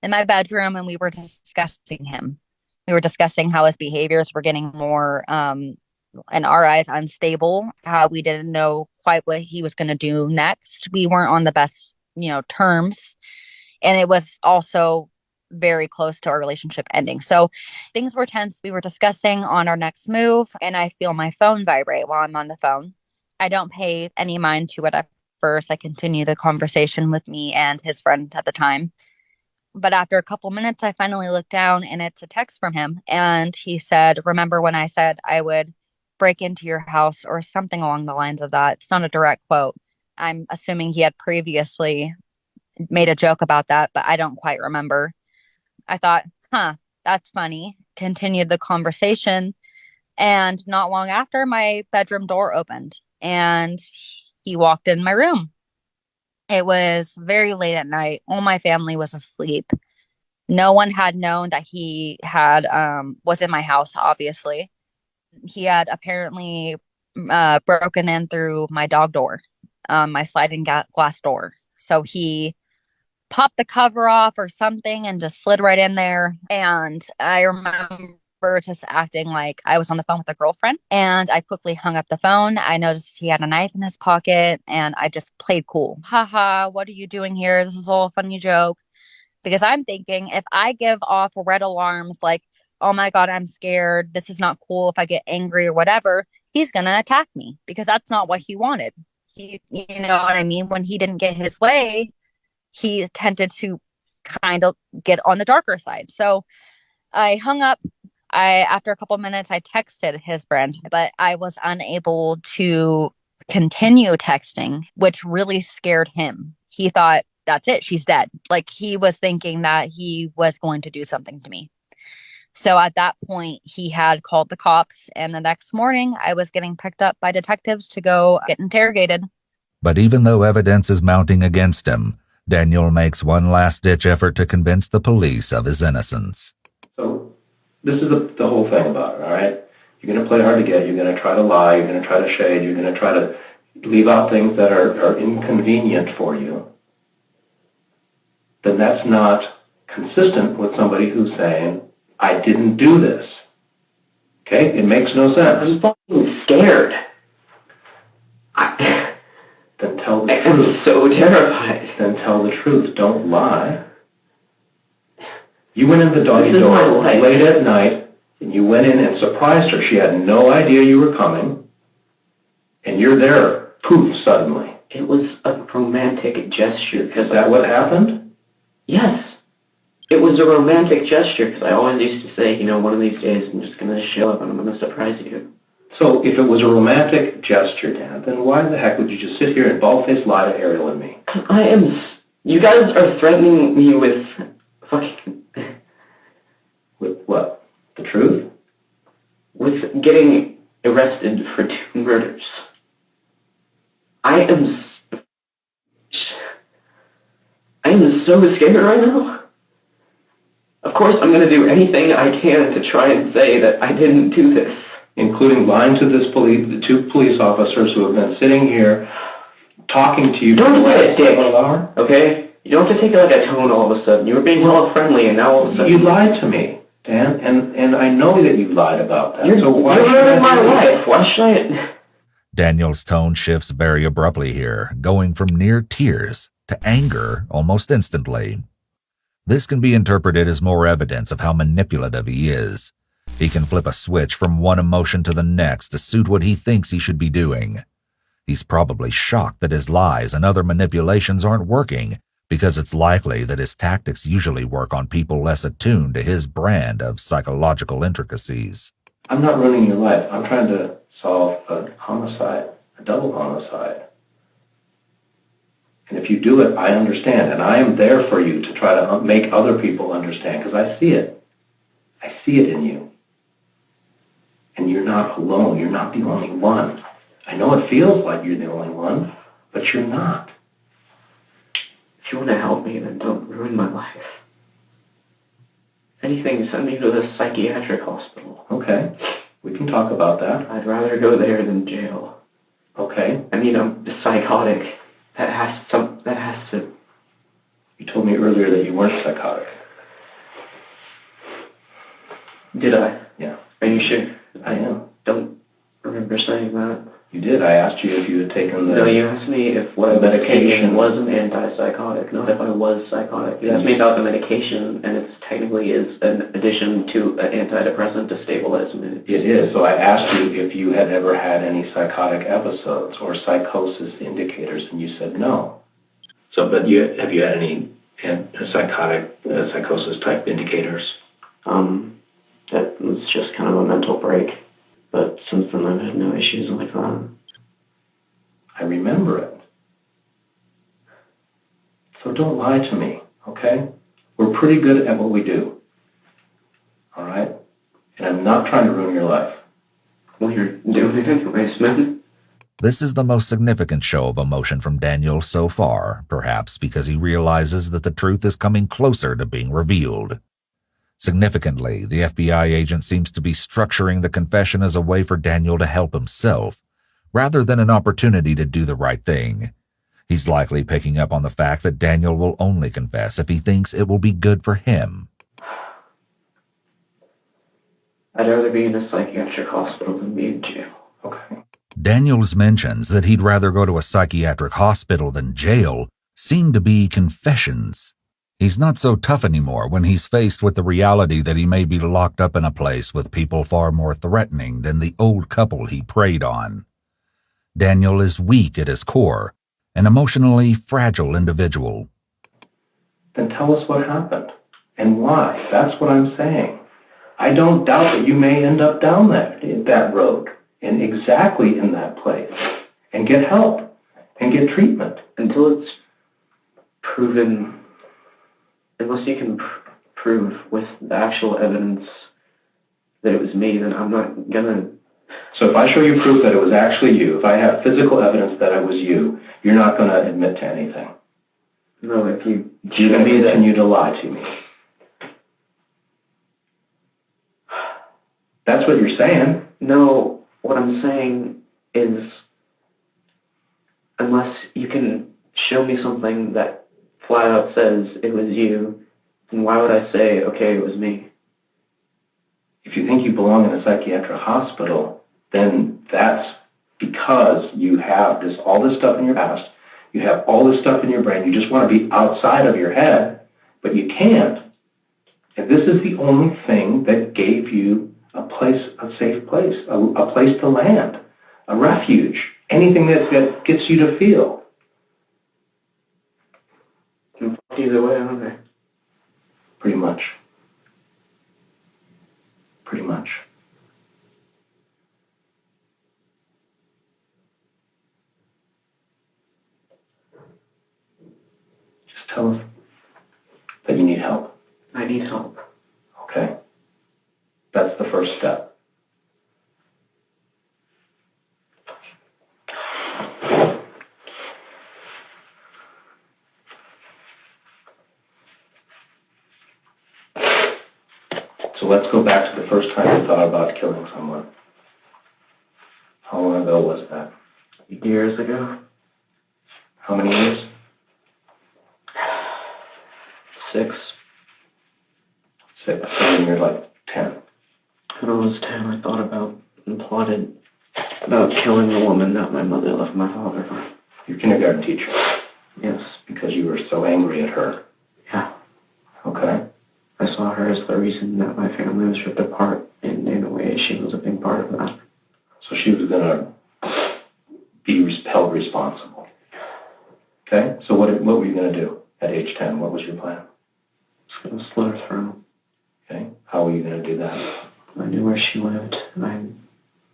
in my bedroom, and we were discussing him. We were discussing how his behaviors were getting more, in our eyes, unstable, how we didn't know quite what he was going to do next. We weren't on the best, terms. And it was also very close to our relationship ending. So things were tense. We were discussing on our next move, and I feel my phone vibrate while I'm on the phone. I don't pay any mind to it at first. I continue the conversation with me and his friend at the time. But after a couple minutes, I finally looked down, and it's a text from him. And he said, "Remember when I said I would break into your house," or something along the lines of that. It's not a direct quote. I'm assuming he had previously made a joke about that, but I don't quite remember. I thought, that's funny. Continued the conversation. And not long after, my bedroom door opened and he walked in my room. It was very late at night. All my family was asleep. No one had known that he had was in my house, obviously. He had apparently broken in through my dog door, my sliding glass door. So he popped the cover off or something and just slid right in there. And I remember just acting like I was on the phone with a girlfriend, and I quickly hung up the phone. I noticed he had a knife in his pocket, and I just played cool. Haha, what are you doing here? This is all a funny joke. Because I'm thinking, if I give off red alarms like, oh my God, I'm scared, this is not cool, if I get angry or whatever, he's going to attack me, because that's not what he wanted. You know what I mean? When he didn't get his way, he tended to kind of get on the darker side. So I hung up. After a couple of minutes, I texted his friend, but I was unable to continue texting, which really scared him. He thought, that's it, she's dead. Like, he was thinking that he was going to do something to me. So at that point, he had called the cops, and the next morning, I was getting picked up by detectives to go get interrogated. But even though evidence is mounting against him, Daniel makes one last-ditch effort to convince the police of his innocence. So this is the whole thing about it, all right? You're going to play hard to get. You're going to try to lie. You're going to try to shade. You're going to try to leave out things that are inconvenient for you. Then that's not consistent with somebody who's saying, I didn't do this. Okay? It makes no sense. I'm fucking scared. Then tell the truth. I'm so terrified. Then tell the truth. Don't lie. You went in the doggy door late at night, and you went in and surprised her. She had no idea you were coming, and you're there, poof, suddenly. It was a romantic gesture. Is that what happened? Yes. It was a romantic gesture, because I always used to say, one of these days I'm just going to show up and I'm going to surprise you. So if it was a romantic gesture, Dan, then why the heck would you just sit here and bald-faced lie to Ariel and me? You guys are threatening me with fucking... With what? The truth? With getting arrested for 2 murders. I am so scared right now. Of course, I'm going to do anything I can to try and say that I didn't do this. Including lying to the 2 police officers who have been sitting here talking to you for the last several hours. Okay? You don't have to take it like a tone all of a sudden. You were being all friendly, and now all of a sudden... You lied to me, Dan, and I know that you lied about that. You're ruining my life. Why should I... Daniel's tone shifts very abruptly here, going from near tears to anger almost instantly. This can be interpreted as more evidence of how manipulative he is. He can flip a switch from one emotion to the next to suit what he thinks he should be doing. He's probably shocked that his lies and other manipulations aren't working, because it's likely that his tactics usually work on people less attuned to his brand of psychological intricacies. I'm not ruining your life. I'm trying to solve a homicide, a double homicide. And if you do it, I understand. And I am there for you to try to make other people understand, because I see it. I see it in you. And you're not alone. You're not the only one. I know it feels like you're the only one, but you're not. If you want to help me, then don't ruin my life. If anything, send me to the psychiatric hospital. Okay, we can talk about that. I'd rather go there than jail. Okay. I mean, I'm psychotic. That has to... You told me earlier that you weren't psychotic. Did I? Yeah. Are you sure? I am. Don't remember saying that. You did. I asked you if you had taken the... No, you asked me if what medication was an antipsychotic, not if I was psychotic. You asked me about the medication, and it technically is an addition to an antidepressant to stabilize mood. It is. So I asked you if you had ever had any psychotic episodes or psychosis indicators, and you said no. So, but have you had any psychosis type indicators? That was just kind of a mental break. But since then, I've had no issues like that. I remember it. So don't lie to me, okay? We're pretty good at what we do. All right? And I'm not trying to ruin your life. Well, you're doing it anyways, man. This is the most significant show of emotion from Daniel so far, perhaps because he realizes that the truth is coming closer to being revealed. Significantly, the FBI agent seems to be structuring the confession as a way for Daniel to help himself, rather than an opportunity to do the right thing. He's likely picking up on the fact that Daniel will only confess if he thinks it will be good for him. I'd rather be in a psychiatric hospital than be in jail. Okay. Daniel's mentions that he'd rather go to a psychiatric hospital than jail seem to be confessions. He's not so tough anymore when he's faced with the reality that he may be locked up in a place with people far more threatening than the old couple he preyed on. Daniel is weak at his core, an emotionally fragile individual. Then tell us what happened and why. That's what I'm saying. I don't doubt that you may end up down that road and exactly in that place and get help and get treatment. Until it's proven... Unless you can prove with the actual evidence that it was me, then I'm not gonna... So if I show you proof that it was actually you, if I have physical evidence that it was you, you're not going to admit to anything. No, if you... You're going to continue to lie to me. That's what you're saying. No, what I'm saying is, unless you can show me something that flat out says it was you, then why would I say, okay, it was me? If you think you belong in a psychiatric hospital, then that's because you have all this stuff in your past, you have all this stuff in your brain, you just want to be outside of your head, but you can't. And this is the only thing that gave you a safe place, a place to land, a refuge, anything that gets you to feel. Either way, aren't I? Pretty much. Pretty much. Just tell us that you need help. I need help. Okay. That's the first step. So let's go back to the first time you thought about killing someone. How long ago was that? Years ago. How many years? 6. 6. So when you're like 10. When I was 10, I thought about and plotted About killing the woman that my mother left my father for. Your kindergarten teacher? Yes. Because you were so angry at her? Yeah. Okay. I saw her as the reason that my family was ripped apart, and in a way she was a big part of that. So she was going to be held responsible. Okay? So what were you going to do at age 10? What was your plan? I was going to slit her throat. Okay. How were you going to do that? I knew where she lived.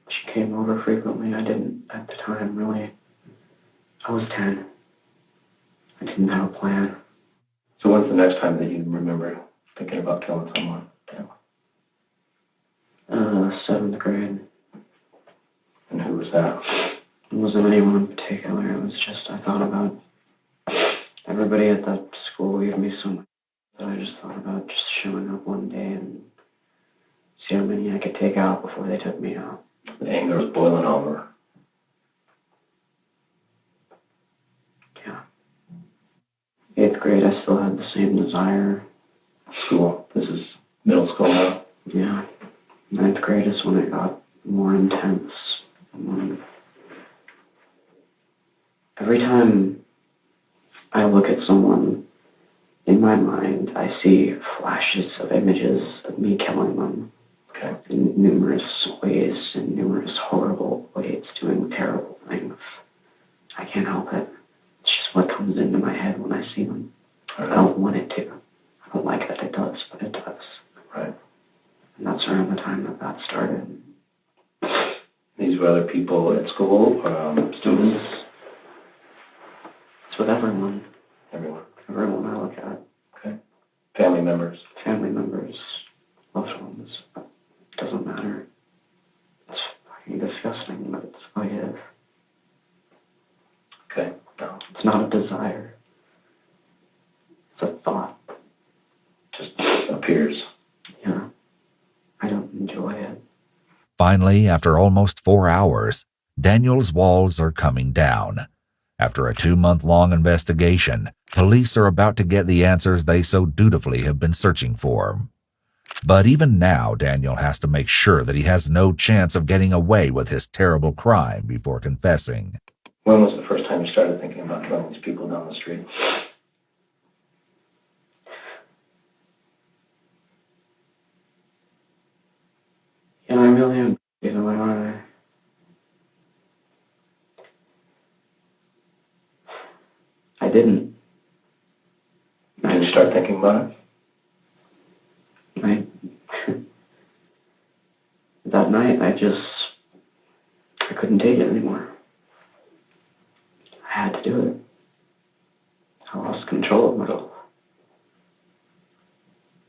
She came over frequently. I didn't, at the time, really. I was 10. I didn't have a plan. So when's the next time that you remember thinking about killing someone? Yeah. 7th grade. And who was that? It wasn't anyone in particular. It was just I thought about everybody at that school gave me so much that I just thought about just showing up one day and see how many I could take out before they took me out. The anger was boiling over. Yeah. 8th grade, I still had the same desire. School. This is middle school now? Yeah. 9th grade is when it got more intense. Every time I look at someone, in my mind, I see flashes of images of me killing them. Okay. In numerous ways, in numerous horrible ways, doing terrible things. I can't help it. It's just what comes into my head when I see them. I don't want it to. I don't like that it does, but it does. Right. And that's around the time that started. These were other people at school, students? It's with everyone. Everyone. Everyone I look at. Okay. Family members? Family members. Loved ones. It doesn't matter. It's fucking disgusting, but it's the way it is. Okay. No. It's not a desire. It's a thought. Just appears. Yeah. I don't enjoy it. Finally, after almost 4 hours, Daniel's walls are coming down. After a 2-month-long investigation, police are about to get the answers they so dutifully have been searching for. But even now, Daniel has to make sure that he has no chance of getting away with his terrible crime before confessing. When was the first time you started thinking about killing these people down the street? Yeah, I really am. You know, I didn't. Did you start thinking about it? That night, I couldn't take it anymore. I had to do it. I lost control of myself.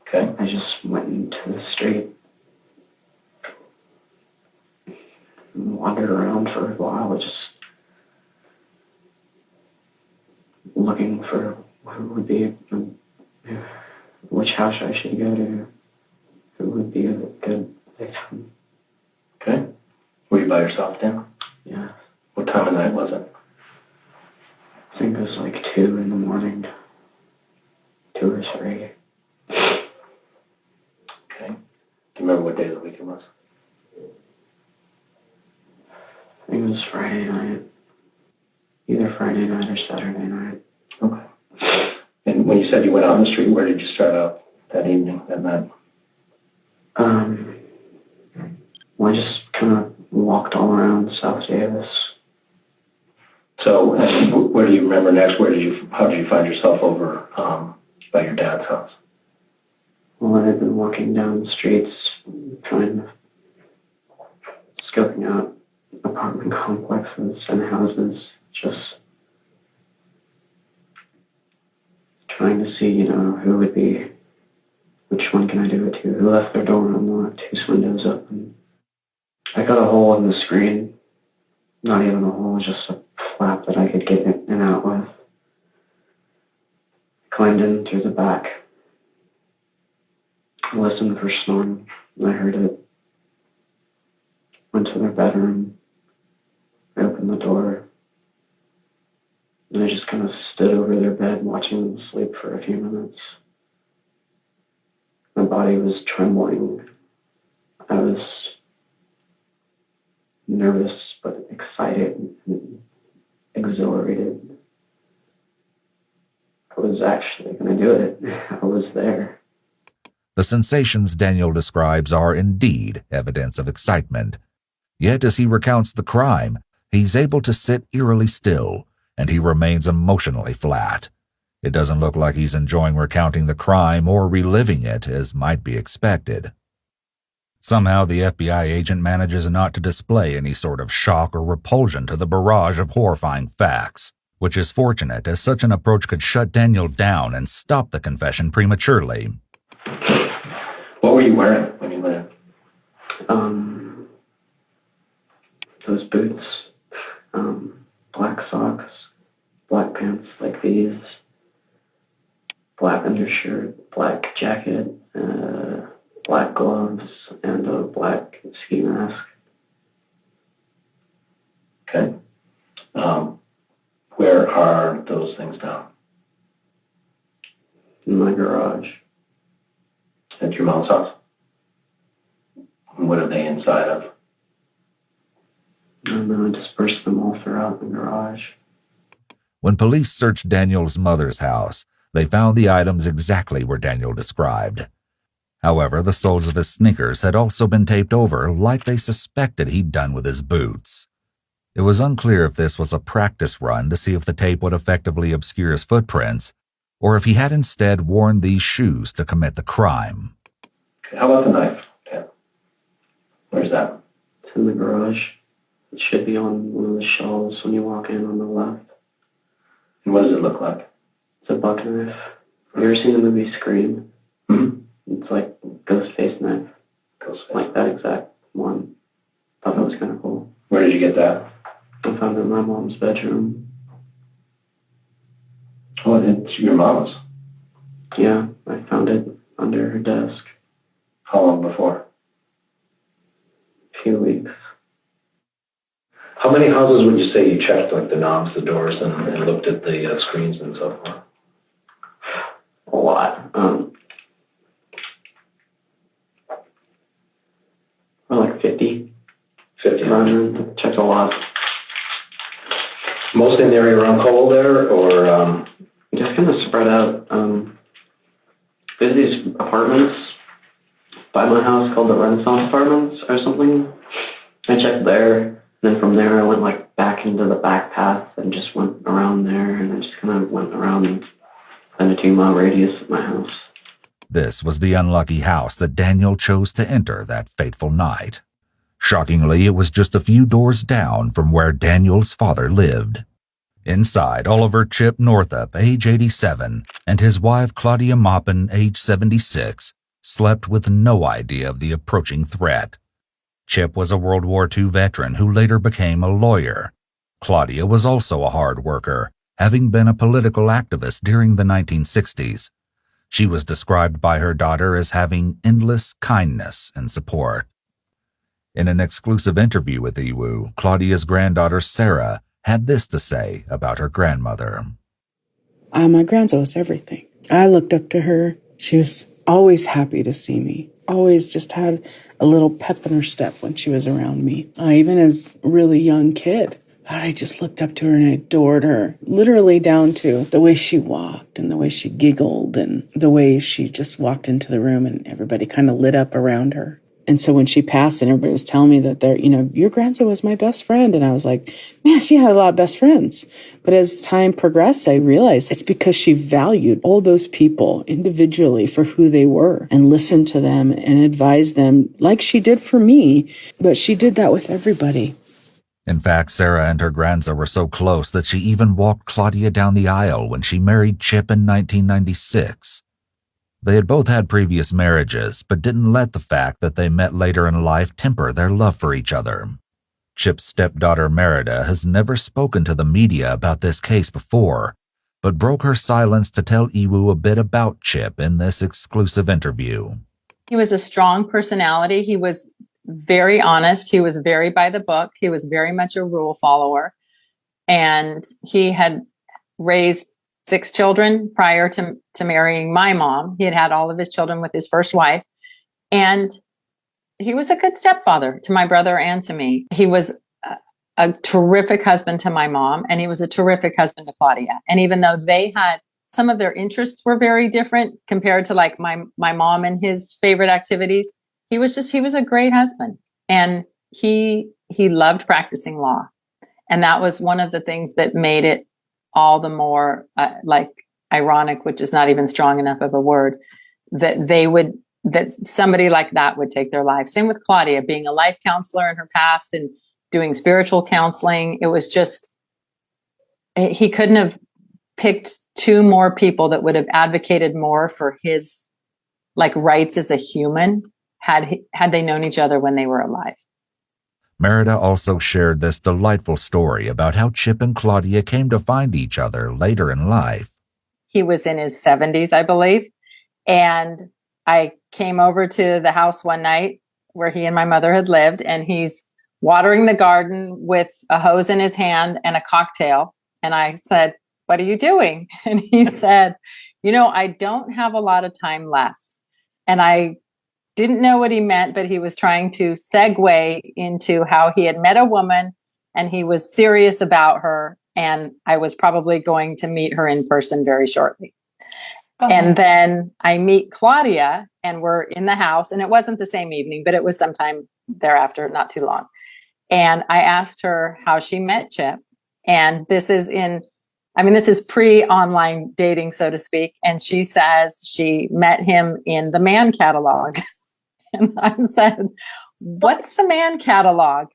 Okay. I just went into the street and wandered around for a while, just looking for who would be, which house I should go to, who would be a good victim. Okay. Were you by yourself then? Yeah. What time of night was it? I think it was like 2 in the morning. 2 or 3. Okay. Do you remember what day of the week it was? I think it was Friday night. Either Friday night or Saturday night. Okay. And when you said you went out on the street, where did you start out that evening, that night? Well, I just kind of walked all around South Davis. So, and where do you remember next? How did you find yourself over by your dad's house? Well, I had been walking down the streets, scoping out apartment complexes and houses, just trying to see, who would be, which one can I do it to, who left their door unlocked, whose window's open. I got a hole in the screen, not even a hole, just a flap that I could get in and out with. Climbed in through the back. I listened for snoring. I heard it. Went to their bedroom. I opened the door. And I just kind of stood over their bed watching them sleep for a few minutes. My body was trembling. I was nervous but excited and exhilarated. I was actually going to do it. I was there. The sensations Daniel describes are indeed evidence of excitement. Yet as he recounts the crime, he's able to sit eerily still, and he remains emotionally flat. It doesn't look like he's enjoying recounting the crime or reliving it, as might be expected. Somehow the FBI agent manages not to display any sort of shock or repulsion to the barrage of horrifying facts, which is fortunate, as such an approach could shut Daniel down and stop the confession prematurely. What were you wearing when you went in? Those boots, black socks, black pants like these, black undershirt, black jacket, black gloves, and a black ski mask. Okay. Where are those things now? In my garage. At your mom's house? And what are they inside of? I don't know, I dispersed them all throughout the garage. When police searched Daniel's mother's house, they found the items exactly where Daniel described. However, the soles of his sneakers had also been taped over like they suspected he'd done with his boots. It was unclear if this was a practice run to see if the tape would effectively obscure his footprints, or if he had instead worn these shoes to commit the crime. How about the knife? Yeah. Where's that? It's in the garage. It should be on one of the shelves when you walk in on the left. And what does it look like? It's a buck knife. Have you ever seen the movie Scream? Mm-hmm. It's like Ghostface knife. Ghostface. Like that exact one. Thought that was kind of cool. Where did you get that? I found it in my mom's bedroom. Oh, it's your mom's? Yeah, I found it under her desk. How long before? A few weeks. How many houses would you say you checked, like the knobs, the doors, and looked at the screens and so forth? A lot. Like 50. 50. Around, checked a lot. Mostly in the area around Cole there, or? Just kind of spread out. There's these apartments by my house called the Renaissance Apartments or something. I checked there, then from there I went like back into the back path and just went around there, and I just kind of went around in a 2-mile radius of my house. This was the unlucky house that Daniel chose to enter that fateful night. Shockingly, it was just a few doors down from where Daniel's father lived. Inside, Olover Chip Northup, age 87, and his wife Claudia Maupin, age 76, slept with no idea of the approaching threat. Chip was a World War II veteran who later became a lawyer. Claudia was also a hard worker, having been a political activist during the 1960s. She was described by her daughter as having endless kindness and support. In an exclusive interview with Iwu, Claudia's granddaughter Sarah had this to say about her grandmother. My grandma was everything. I looked up to her. She was always happy to see me, always just had a little pep in her step when she was around me. Even as a really young kid, I just looked up to her and I adored her, literally down to the way she walked and the way she giggled and the way she just walked into the room and everybody kind of lit up around her. And so when she passed and everybody was telling me that your grandson was my best friend. And I was like, man, she had a lot of best friends. But as time progressed, I realized it's because she valued all those people individually for who they were and listened to them and advised them like she did for me. But she did that with everybody. In fact, Sarah and her grandson were so close that she even walked Claudia down the aisle when she married Chip in 1996. They had both had previous marriages, but didn't let the fact that they met later in life temper their love for each other. Chip's stepdaughter Merida has never spoken to the media about this case before, but broke her silence to tell Iwu a bit about Chip in this exclusive interview. He was a strong personality. He was very honest. He was very by the book. He was very much a rule follower. And he had raised 6 children prior to marrying my mom. He had had all of his children with his first wife. And he was a good stepfather to my brother and to me. He was a terrific husband to my mom, and he was a terrific husband to Claudia. And even though they had some of their interests were very different compared to like my mom and his favorite activities, he was a great husband. And he loved practicing law. And that was one of the things that made it all the more like ironic, which is not even strong enough of a word, that somebody like that would take their life. Same with Claudia, being a life counselor in her past and doing spiritual counseling. It was just, he couldn't have picked two more people that would have advocated more for his like rights as a human had they known each other when they were alive. Merida also shared this delightful story about how Chip and Claudia came to find each other later in life. He was in his 70s, I believe. And I came over to the house one night where he and my mother had lived, and he's watering the garden with a hose in his hand and a cocktail. And I said, "What are you doing?" And he said, "I don't have a lot of time left." And I didn't know what he meant, but he was trying to segue into how he had met a woman and he was serious about her. And I was probably going to meet her in person very shortly. And then I meet Claudia and we're in the house, and it wasn't the same evening, but it was sometime thereafter, not too long. And I asked her how she met Chip. And this is pre-online dating, so to speak. And she says she met him in the man catalog. And I said, "What's the man catalog?"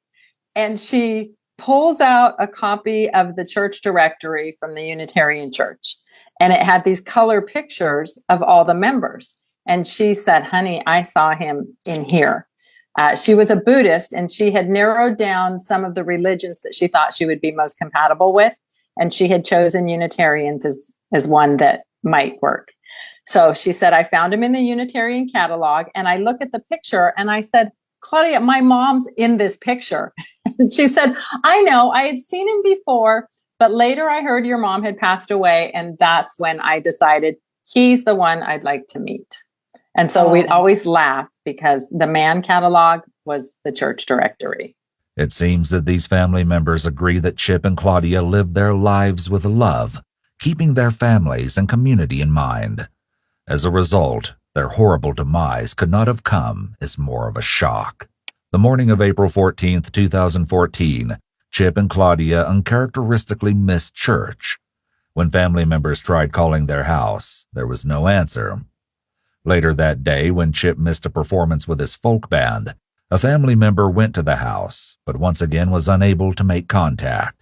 And she pulls out a copy of the church directory from the Unitarian Church. And it had these color pictures of all the members. And she said, "Honey, I saw him in here." She was a Buddhist, and she had narrowed down some of the religions that she thought she would be most compatible with. And she had chosen Unitarians as one that might work. So she said, "I found him in the Unitarian catalog." And I look at the picture and I said, "Claudia, my mom's in this picture." And she said, "I know, I had seen him before, but later I heard your mom had passed away. And that's when I decided he's the one I'd like to meet." And so we'd always laugh because the man catalog was the church directory. It seems that these family members agree that Chip and Claudia lived their lives with love, keeping their families and community in mind. As a result, their horrible demise could not have come as more of a shock. The morning of April 14th, 2014, Chip and Claudia uncharacteristically missed church. When family members tried calling their house, there was no answer. Later that day, when Chip missed a performance with his folk band, a family member went to the house, but once again was unable to make contact.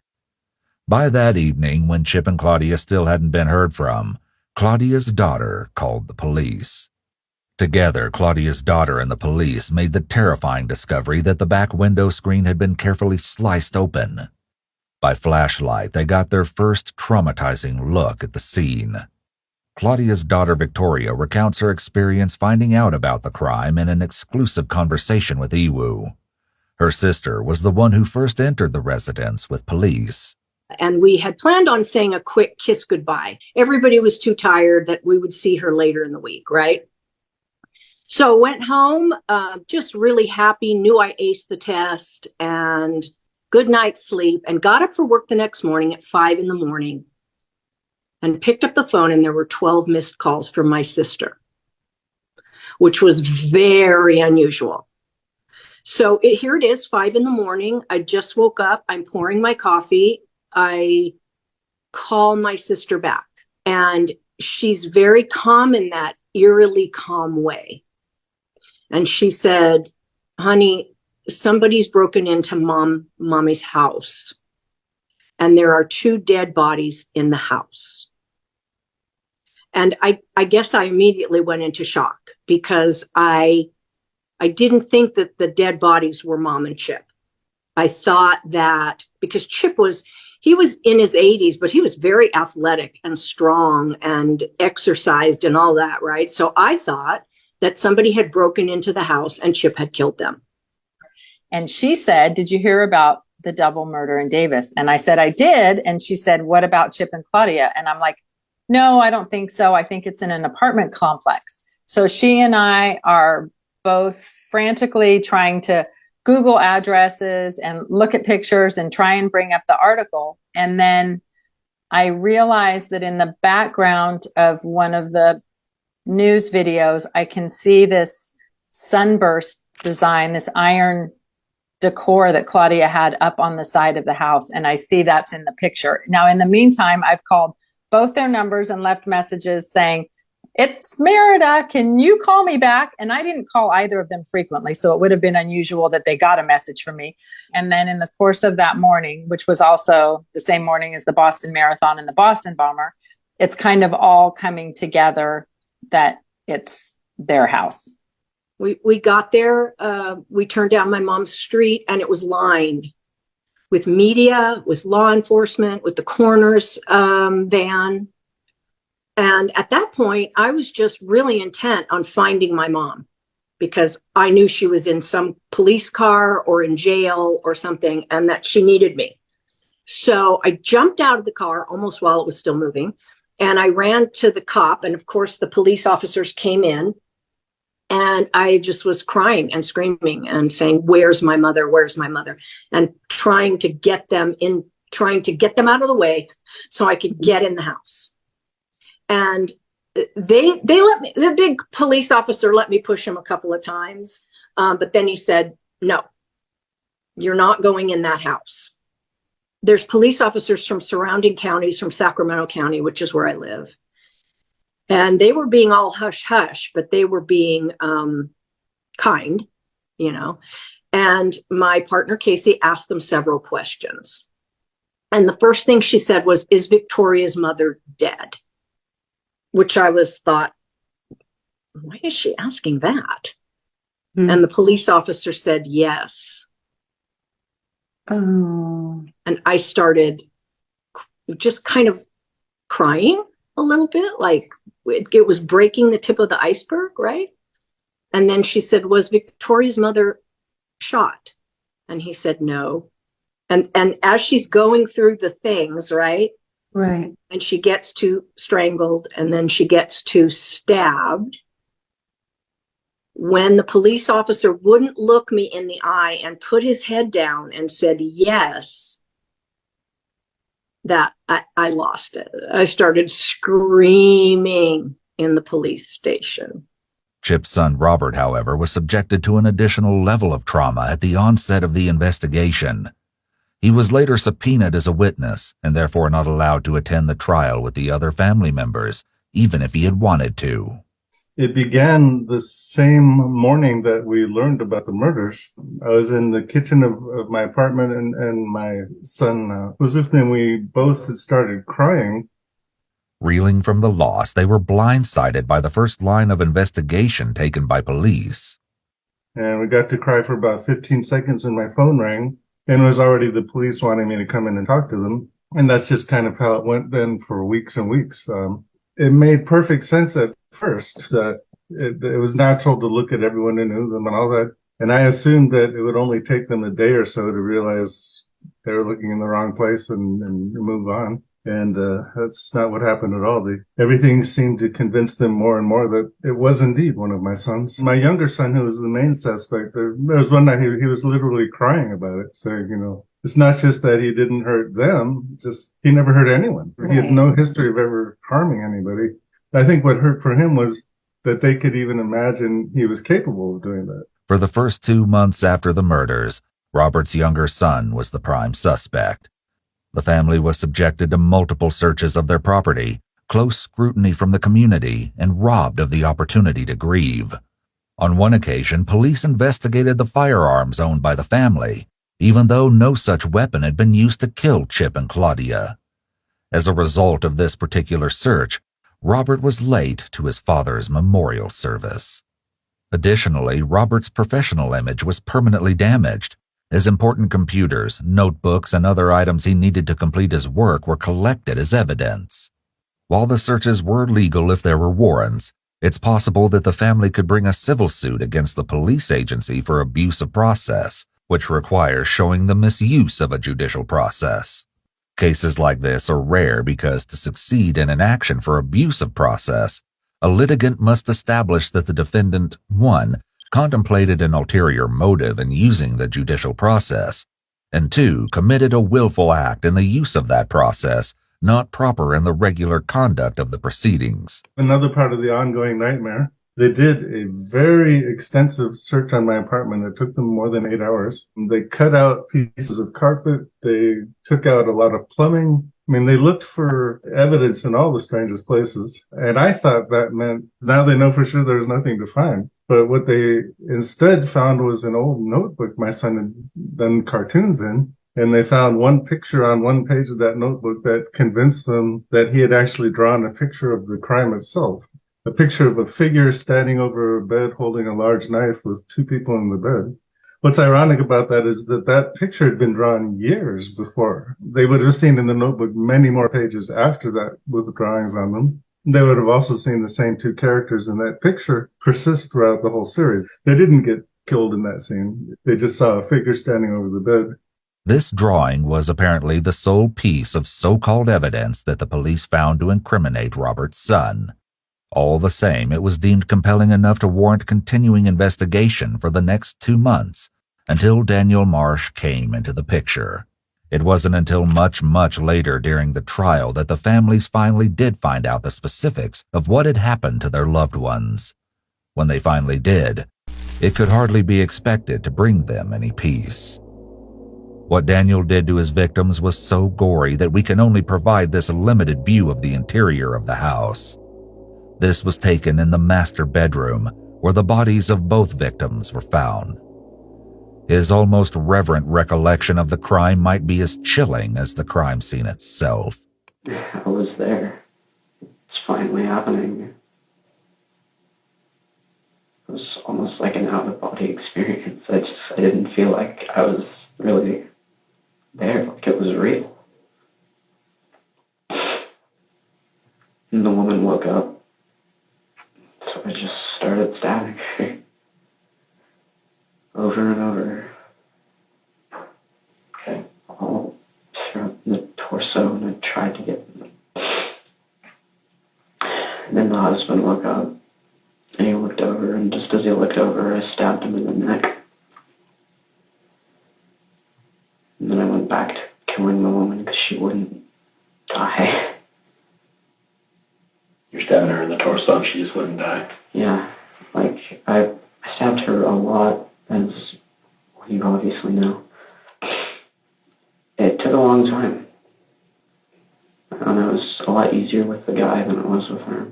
By that evening, when Chip and Claudia still hadn't been heard from, Claudia's daughter called the police. Together, Claudia's daughter and the police made the terrifying discovery that the back window screen had been carefully sliced open. By flashlight, they got their first traumatizing look at the scene. Claudia's daughter Victoria recounts her experience finding out about the crime in an exclusive conversation with Iwu. Her sister was the one who first entered the residence with police. And we had planned on saying a quick kiss goodbye. Everybody was too tired that we would see her later in the week, right? So went home, just really happy, knew I aced the test, and good night's sleep, and got up for work the next morning at 5 a.m. and picked up the phone, and there were 12 missed calls from my sister, which was very unusual. So here it is, 5 a.m. I just woke up. I'm pouring my coffee. I call my sister back, and she's very calm in that eerily calm way. And she said, "Honey, somebody's broken into mommy's house, and there are 2 dead bodies in the house." And I guess I immediately went into shock because I didn't think that the dead bodies were Mom and Chip. I thought that because Chip he was in his 80s, but he was very athletic and strong and exercised and all that, right? So I thought that somebody had broken into the house and Chip had killed them. And she said, "Did you hear about the double murder in Davis?" And I said, "I did." And she said, "What about Chip and Claudia?" And I'm like, "No, I don't think so. I think it's in an apartment complex." So she and I are both frantically trying to Google addresses and look at pictures and try and bring up the article. And then I realized that in the background of one of the news videos, I can see this sunburst design, this iron decor that Claudia had up on the side of the house. And I see that's in the picture. Now, in the meantime, I've called both their numbers and left messages saying, "It's Merida, can you call me back?" And I didn't call either of them frequently, so it would have been unusual that they got a message from me. And then in the course of that morning, which was also the same morning as the Boston Marathon and the Boston Bomber, it's kind of all coming together that it's their house. We got there, we turned down my mom's street, and it was lined with media, with law enforcement, with the coroner's van. And at that point, I was just really intent on finding my mom because I knew she was in some police car or in jail or something and that she needed me. So I jumped out of the car almost while it was still moving, and I ran to the cop. And of course, the police officers came in, and I just was crying and screaming and saying, "Where's my mother? Where's my mother?" And trying to get them out of the way so I could get in the house. And they let me, the big police officer let me push him a couple of times. But then he said, "No, you're not going in that house." There's police officers from surrounding counties, from Sacramento County, which is where I live. And they were being all hush hush, but they were being kind, you know. And my partner, Casey, asked them several questions. And the first thing she said was, "Is Victoria's mother dead?" Which I thought, why is she asking that? Mm. And the police officer said, "Yes." Oh. And I started just kind of crying a little bit, like it was breaking the tip of the iceberg, right? And then she said, "Was Victoria's mother shot?" And he said, "No." And as she's going through the things, right? Right. And she gets to strangled, and then she gets to stabbed. When the police officer wouldn't look me in the eye and put his head down and said, "Yes," that I lost it. I started screaming in the police station. Chip's son Robert, however, was subjected to an additional level of trauma at the onset of the investigation. He was later subpoenaed as a witness and therefore not allowed to attend the trial with the other family members, even if he had wanted to. It began the same morning that we learned about the murders. I was in the kitchen of my apartment, and my son was with me, and we both had started crying. Reeling from the loss, they were blindsided by the first line of investigation taken by police. And we got to cry for about 15 seconds, and my phone rang, and it was already the police wanting me to come in and talk to them. And that's just kind of how it went then for weeks and weeks. It made perfect sense at first that it was natural to look at everyone who knew them and all that. And I assumed that it would only take them a day or so to realize they were looking in the wrong place and move on. And that's not what happened at all. Everything seemed to convince them more and more that it was indeed one of my sons. My younger son, who was the main suspect, there was one night he was literally crying about it, saying, you know, it's not just that he didn't hurt them, just he never hurt anyone. Right. He had no history of ever harming anybody. I think what hurt for him was that they could even imagine he was capable of doing that. For the first 2 months after the murders, Robert's younger son was the prime suspect. The family was subjected to multiple searches of their property, close scrutiny from the community, and robbed of the opportunity to grieve. On one occasion, police investigated the firearms owned by the family, even though no such weapon had been used to kill Chip and Claudia. As a result of this particular search, Robert was late to his father's memorial service. Additionally, Robert's professional image was permanently damaged. His important computers, notebooks, and other items he needed to complete his work were collected as evidence. While the searches were legal if there were warrants, it's possible that the family could bring a civil suit against the police agency for abuse of process, which requires showing the misuse of a judicial process. Cases like this are rare because to succeed in an action for abuse of process, a litigant must establish that the defendant, 1, contemplated an ulterior motive in using the judicial process, and 2, committed a willful act in the use of that process, not proper in the regular conduct of the proceedings. Another part of the ongoing nightmare, they did a very extensive search on my apartment. It took them more than 8 hours. They cut out pieces of carpet. They took out a lot of plumbing. I mean, they looked for evidence in all the strangest places. And I thought that meant now they know for sure there's nothing to find. But what they instead found was an old notebook my son had done cartoons in. And they found one picture on one page of that notebook that convinced them that he had actually drawn a picture of the crime itself. A picture of a figure standing over a bed holding a large knife with 2 people in the bed. What's ironic about that is that that picture had been drawn years before. They would have seen in the notebook many more pages after that with the drawings on them. They would have also seen the same 2 characters in that picture persist throughout the whole series. They didn't get killed in that scene. They just saw a figure standing over the bed. This drawing was apparently the sole piece of so-called evidence that the police found to incriminate Robert's son. All the same, it was deemed compelling enough to warrant continuing investigation for the next 2 months, until Daniel Marsh came into the picture. It wasn't until much, much later during the trial that the families finally did find out the specifics of what had happened to their loved ones. When they finally did, it could hardly be expected to bring them any peace. What Daniel did to his victims was so gory that we can only provide this limited view of the interior of the house. This was taken in the master bedroom, where the bodies of both victims were found. His almost reverent recollection of the crime might be as chilling as the crime scene itself. I was there. It's finally happening. It was almost like an out-of-body experience. I didn't feel like I was really there, like it was real. And the woman woke up. So I just started stabbing her. Over and over. Okay. All throughout the torso, and I tried to get... And then the husband woke up, and he looked over, and just as he looked over, I stabbed him in the neck. And then I went back to killing the woman because she wouldn't die. You're stabbing her in the torso and she just wouldn't die. Yeah, like, I stabbed her a lot, as you obviously know. It took a long time. And it was a lot easier with the guy than it was with her.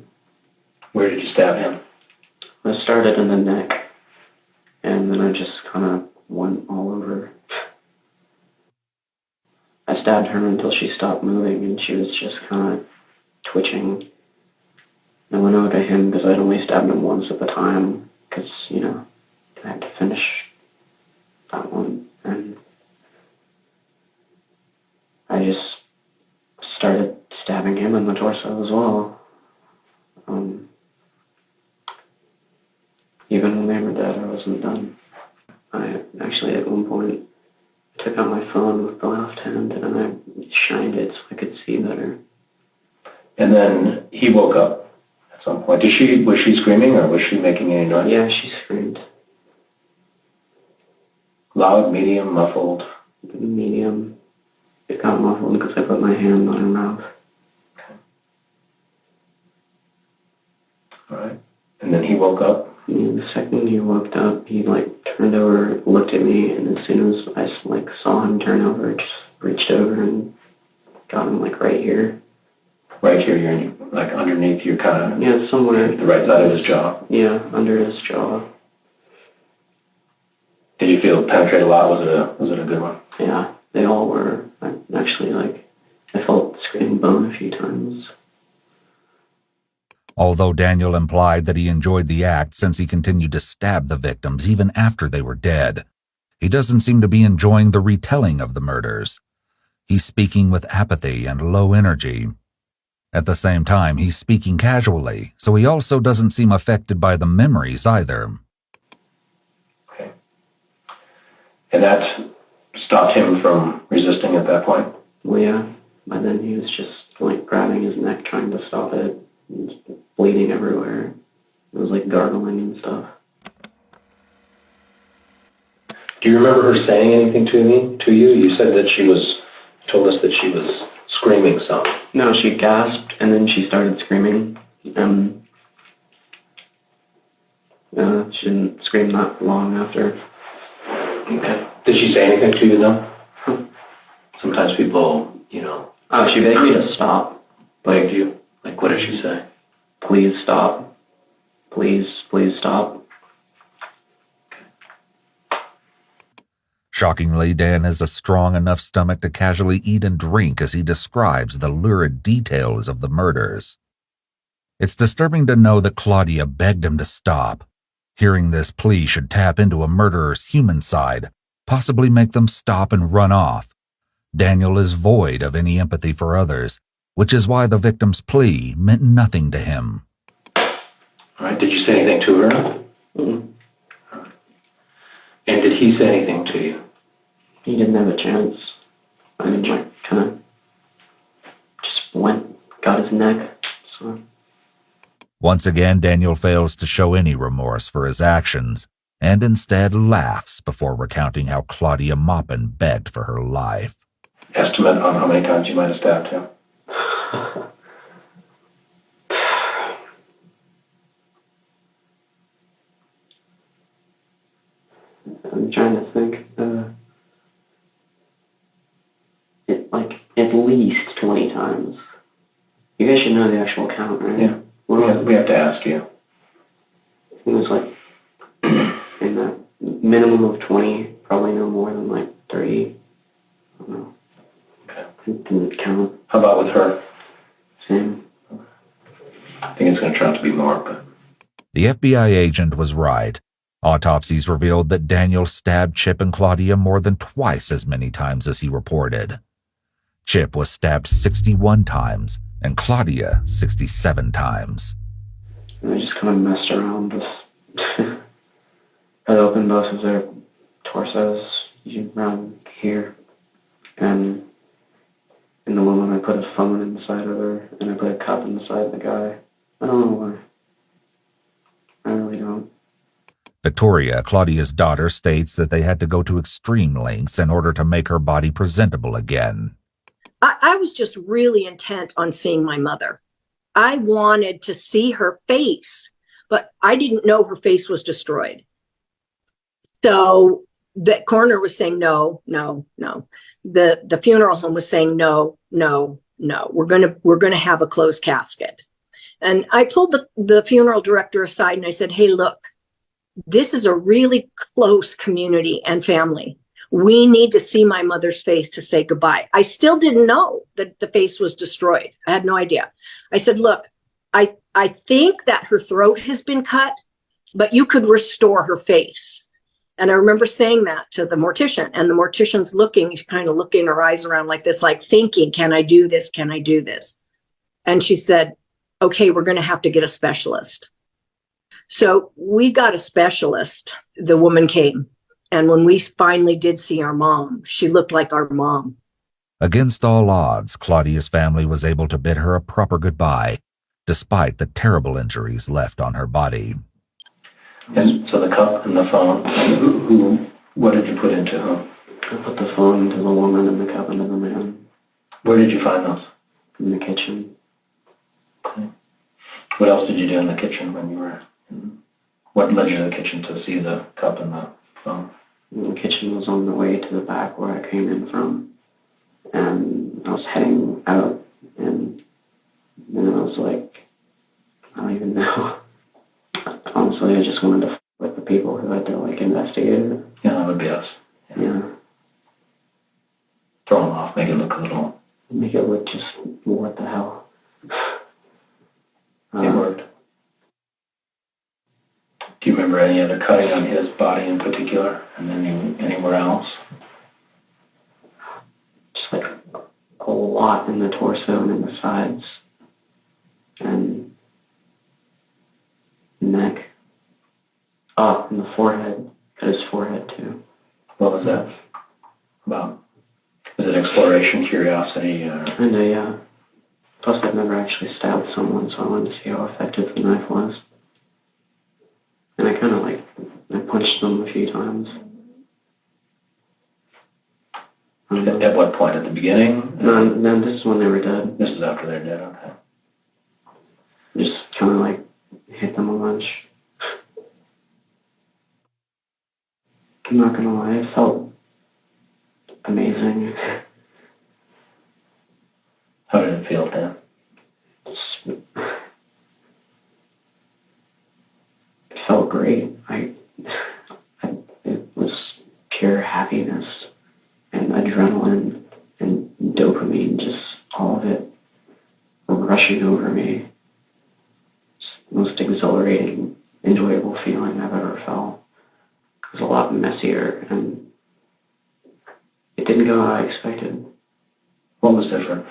Where did you stab him? I started in the neck, and then I just kind of went all over. I stabbed her until she stopped moving, and she was just kind of twitching. I went over to him because I'd only stabbed him once at the time, because, you know, I had to finish that one. And I just started stabbing him in the torso as well. Even when they were dead, I wasn't done. I actually, at one point, took out my phone with the left hand and I shined it so I could see better. And then he woke up at some point. Was she screaming or was she making any noise? Yeah, she screamed. Loud, medium, muffled? Medium. It got muffled because I put my hand on her mouth. Okay. Alright. And then he woke up? And the second he woke up, he turned over, looked at me, and as soon as I saw him turn over, I just reached over and got him right here. Right here, you're underneath your kind of... Yeah, somewhere. The right side of his jaw? Yeah, under his jaw. Did you feel it penetrate a lot? Was it a good one? Yeah, they all were. I felt skin bone a few times. Although Daniel implied that he enjoyed the act since he continued to stab the victims even after they were dead, he doesn't seem to be enjoying the retelling of the murders. He's speaking with apathy and low energy. At the same time, he's speaking casually, so he also doesn't seem affected by the memories either. Okay. And that stopped him from resisting at that point? Well, yeah. But then he was just grabbing his neck, trying to stop it. And bleeding everywhere. It was gargling and stuff. Do you remember her saying anything to you? You said that told us that she was screaming some. No, she gasped and then she started screaming. She didn't scream that long after. Okay. Did she say anything to you though? Sometimes people, She begged me to stop. begged you. Like, what did she say? Please stop. Please stop. Shockingly, Dan has a strong enough stomach to casually eat and drink as he describes the lurid details of the murders. It's disturbing to know that Claudia begged him to stop. Hearing this plea should tap into a murderer's human side, possibly make them stop and run off. Daniel is void of any empathy for others, which is why the victim's plea meant nothing to him. All right, did you say anything to her? Mm-hmm. And did he say anything to you? He didn't have a chance. I mean, kind of just got his neck. So. Once again, Daniel fails to show any remorse for his actions, and instead laughs before recounting how Claudia Maupin begged for her life. Estimate on how many times you might have stabbed him? I'm trying to think. At least 20 times. You guys should know the actual count, right? Yeah. We have to ask you. It was in the minimum of 20, probably no more than 30. I don't know. Okay. Didn't count. How about with her? Same. I think it's going to turn out to be more, but... The FBI agent was right. Autopsies revealed that Daniel stabbed Chip and Claudia more than twice as many times as he reported. Chip was stabbed 61 times, and Claudia 67 times. And they just kind of messed around with... I opened both of their torsos around here, and in the woman I put a phone inside of her, and I put a cup inside the guy. I don't know why. I really don't. Victoria, Claudia's daughter, states that they had to go to extreme lengths in order to make her body presentable again. I was just really intent on seeing my mother. I wanted to see her face, but I didn't know her face was destroyed. So the coroner was saying, no. The funeral home was saying, no. We're going to have a closed casket. And I pulled the funeral director aside and I said, hey, look, this is a really close community and family. We need to see my mother's face to say goodbye. I still didn't know that the face was destroyed. I had no idea. I said, look, I think that her throat has been cut, but you could restore her face. And I remember saying that to the mortician, and the mortician's she's kind of looking her eyes around like this, like thinking, can I do this? Can I do this? And she said, okay, we're going to have to get a specialist. So we got a specialist. The woman came. And when we finally did see our mom, she looked like our mom. Against all odds, Claudia's family was able to bid her a proper goodbye, despite the terrible injuries left on her body. Yes, so the cup and the phone, what did you put into her? I put the phone into the woman and the cup into the man. Where did you find those? In the kitchen. Okay. What else did you do in the kitchen when you were what led you to the kitchen to see the cup and the phone? The kitchen was on the way to the back where I came in from, and I was heading out, and then I was like, I don't even know. Honestly, I just wanted to with the people who had to investigate it. Yeah, that would be us. Yeah. Throw them off, make it look a little... Make it look just, what the hell. It worked. Do you remember any other cutting on his body in particular, and then anywhere else? Just a lot in the torso and in the sides. And neck. Oh, in the forehead. Cut his forehead too. What was that about? Was it exploration, curiosity, or... And plus I've never actually stabbed someone, so I wanted to see how effective the knife was. And I kind of I punched them a few times. At what point? At the beginning? No, this is when they were dead. This is after they're dead, okay. Just kind of like hit them a bunch. I'm not gonna lie, it felt amazing. How did it feel then? It felt great. It was pure happiness and adrenaline and dopamine, just all of it rushing over me. It's the most exhilarating, enjoyable feeling I've ever felt. It was a lot messier and it didn't go how I expected. What was different?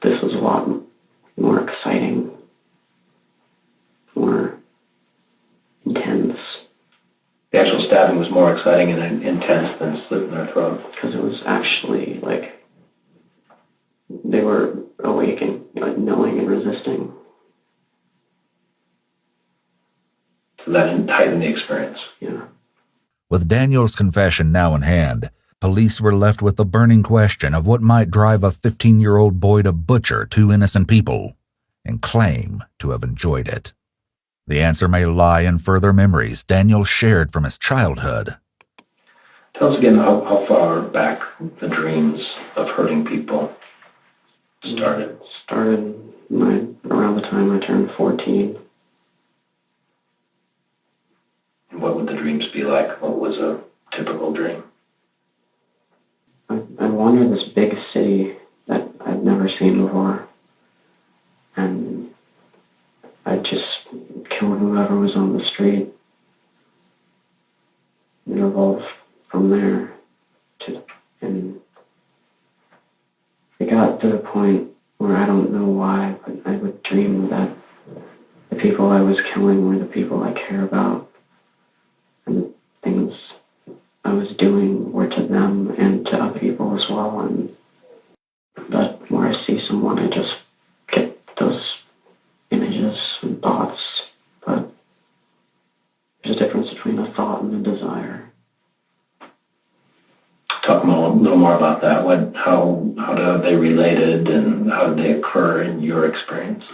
This was a lot more exciting, more intense. The actual stabbing was more exciting and intense than slitting their throat. Because it was actually like they were awake and like knowing and resisting. So that didn't heighten the experience. Yeah. With Daniel's confession now in hand, police were left with the burning question of what might drive a 15-year-old boy to butcher two innocent people and claim to have enjoyed it. The answer may lie in further memories Daniel shared from his childhood. Tell us again how far back the dreams of hurting people started. Started around the time I turned 14. And what would the dreams be like? What was a typical dream? I wandered this big city that I'd never seen before. And I just killed whoever was on the street. It evolved from there and it got to the point where I don't know why, but I would dream that the people I was killing were the people I care about. And the things I was doing were to them and to other people as well. And that where I see someone, I just get those images and thoughts. But there's a difference between a thought and a desire. Talk a little more about that. How are they related and how did they occur in your experience?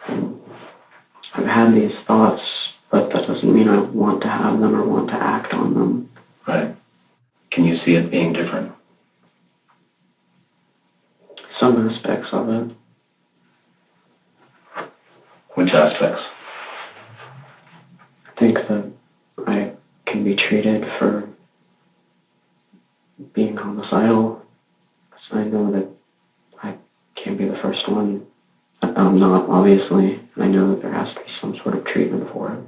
I've had these thoughts, but that doesn't mean I want to have them or want to act on them. Right. Can you see it being different? Some aspects of it. Which aspects? I think that I can be treated for being homicidal. So I know that I can't be the first one. I'm not, obviously. I know that there has to be some sort of treatment for it.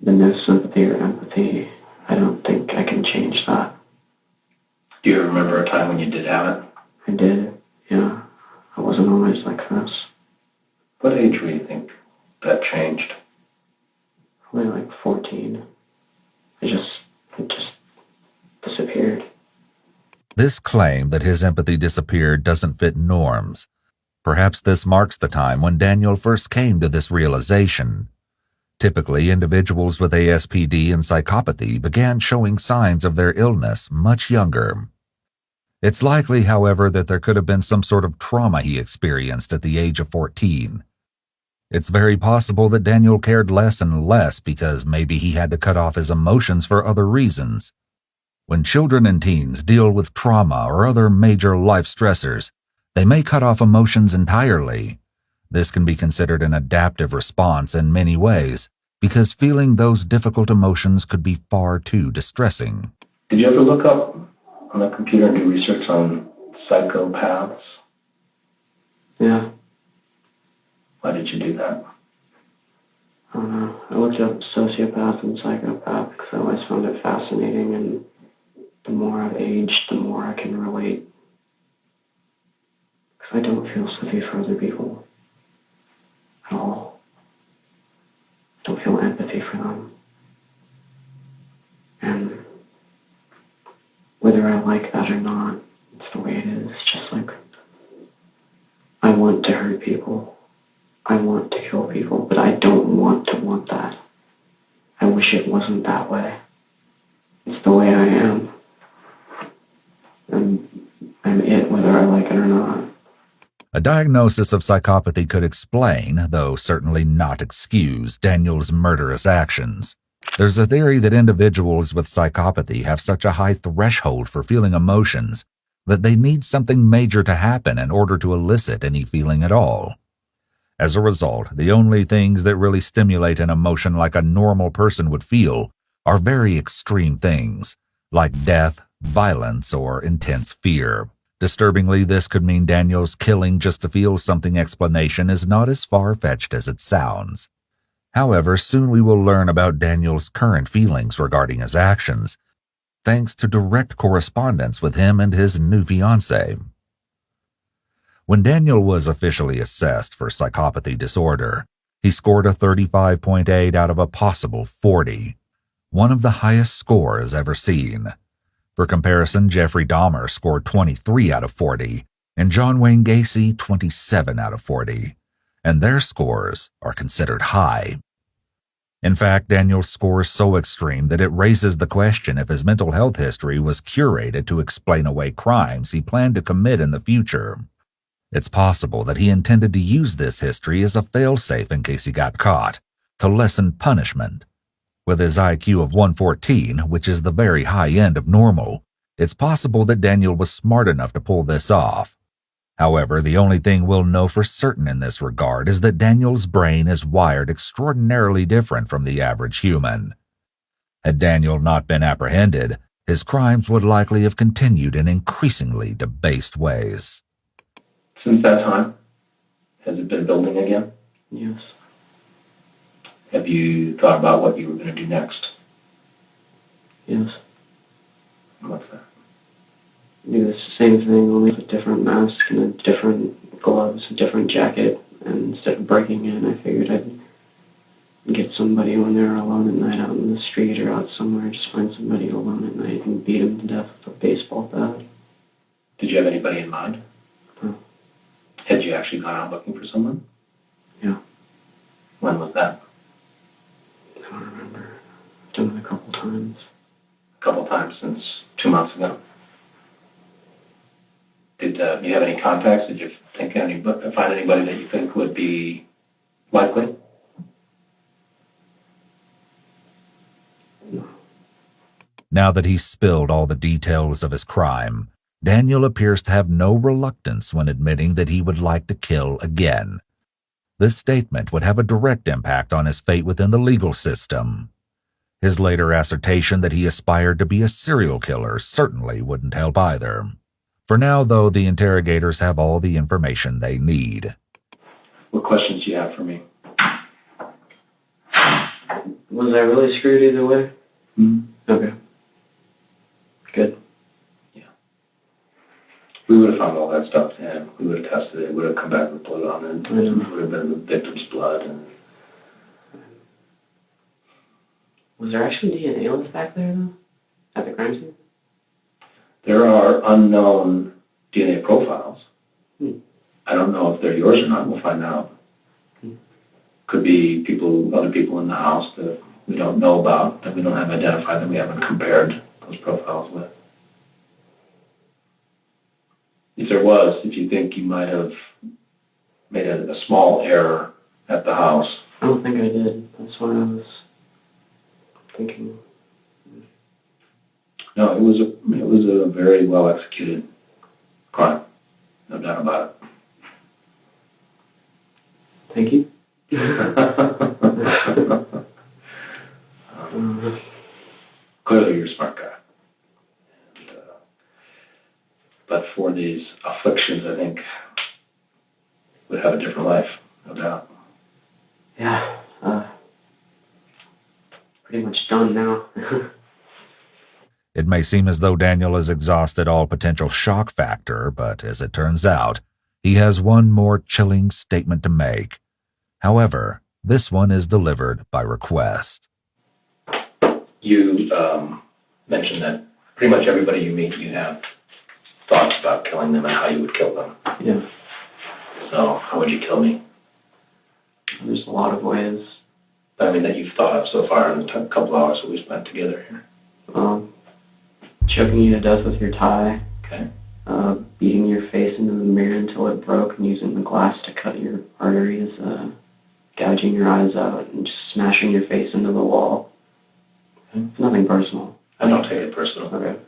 The no sympathy or empathy, I don't think I can change that. Do you remember a time when you did have it? I did, yeah. I wasn't always like this. What age were you think that changed? Probably like 14. It just disappeared. This claim that his empathy disappeared doesn't fit norms. Perhaps this marks the time when Daniel first came to this realization. Typically, individuals with ASPD and psychopathy began showing signs of their illness much younger. It's likely, however, that there could have been some sort of trauma he experienced at the age of 14. It's very possible that Daniel cared less and less because maybe he had to cut off his emotions for other reasons. When children and teens deal with trauma or other major life stressors, they may cut off emotions entirely. This can be considered an adaptive response in many ways, because feeling those difficult emotions could be far too distressing. Did you ever look up on the computer and do research on psychopaths? Yeah. Why did you do that? I don't know. I looked up sociopath and psychopath because I always found it fascinating, and the more I've aged, the more I can relate. Because I don't feel sympathy for other people at all. I don't feel empathy for them. And whether I like that or not, it's the way it is. It's just like, I want to hurt people. I want to kill people, but I don't want to want that. I wish it wasn't that way. It's the way I am. like it or not. A diagnosis of psychopathy could explain, though certainly not excuse, Daniel's murderous actions. There's a theory that individuals with psychopathy have such a high threshold for feeling emotions that they need something major to happen in order to elicit any feeling at all. As a result, the only things that really stimulate an emotion like a normal person would feel are very extreme things, like death, violence, or intense fear. Disturbingly, this could mean Daniel's killing just to feel something explanation is not as far-fetched as it sounds. However, soon we will learn about Daniel's current feelings regarding his actions, thanks to direct correspondence with him and his new fiancée. When Daniel was officially assessed for psychopathy disorder, he scored a 35.8 out of a possible 40, one of the highest scores ever seen. For comparison, Jeffrey Dahmer scored 23 out of 40, and John Wayne Gacy 27 out of 40, and their scores are considered high. In fact, Daniel's score is so extreme that it raises the question if his mental health history was curated to explain away crimes he planned to commit in the future. It's possible that he intended to use this history as a failsafe in case he got caught, to lessen punishment. With his IQ of 114, which is the very high end of normal, it's possible that Daniel was smart enough to pull this off. However, the only thing we'll know for certain in this regard is that Daniel's brain is wired extraordinarily different from the average human. Had Daniel not been apprehended, his crimes would likely have continued in increasingly debased ways. Since that time, has it been building again? Yes. Have you thought about what you were going to do next? Yes. What's that? Do the same thing, only with a different mask and a different gloves, a different jacket. And instead of breaking in, I figured I'd get somebody when they're alone at night out in the street or out somewhere, just find somebody alone at night and beat them to death with a baseball bat. Did you have anybody in mind? No. Had you actually gone out looking for someone? Yeah. When was that? I don't remember. I've done it a couple times. A couple times since 2 months ago. Did you have any contacts? Did you find anybody that you think would be likely? No. Now that he's spilled all the details of his crime, Daniel appears to have no reluctance when admitting that he would like to kill again. This statement would have a direct impact on his fate within the legal system. His later assertion that he aspired to be a serial killer certainly wouldn't help either. For now, though, the interrogators have all the information they need. What questions do you have for me? Was I really screwed either way? Okay. Good. Yeah. We would have found all that stuff, and we would have tested it. It would have come back with blood on it. It would have been the victim's blood. And was there actually DNA left back there, though? At the crime scene? There are unknown DNA profiles. I don't know if they're yours or not. We'll find out. Could be other people in the house that we don't know about, that we don't have identified, that we haven't compared those profiles with. If you think you might have made a small error at the house. I don't think I did. That's what I was thinking. No, it was a very well executed crime. No doubt about it. Thank you. Clearly you're a smart guy. But for these afflictions, I think would have a different life, no doubt. Yeah, pretty much done now. It may seem as though Daniel has exhausted all potential shock factor, but as it turns out, he has one more chilling statement to make. However, this one is delivered by request. You mentioned that pretty much everybody you meet, you have thoughts about killing them and how you would kill them. Yeah. So, how would you kill me? There's a lot of ways. I mean, that you've thought of so far in the couple hours that we spent together here. Choking you to death with your tie. Okay. beating your face into the mirror until it broke and using the glass to cut your arteries, gouging your eyes out, and just smashing your face into the wall. It's nothing personal. I don't take it personal. Okay.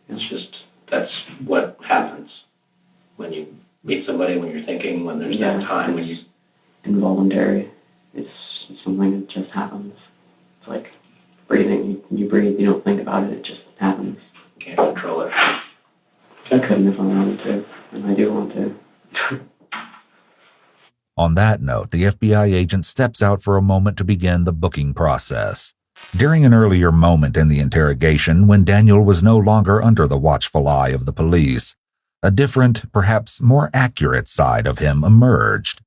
It's just, that's what happens when you meet somebody, when you're thinking, when there's that time when you... Involuntary. It's something that just happens. It's like breathing. You breathe, you don't think about it, it just happens. You can't control it. I couldn't if I wanted to, and I do want to. On that note, the FBI agent steps out for a moment to begin the booking process. During an earlier moment in the interrogation, when Daniel was no longer under the watchful eye of the police, a different, perhaps more accurate side of him emerged.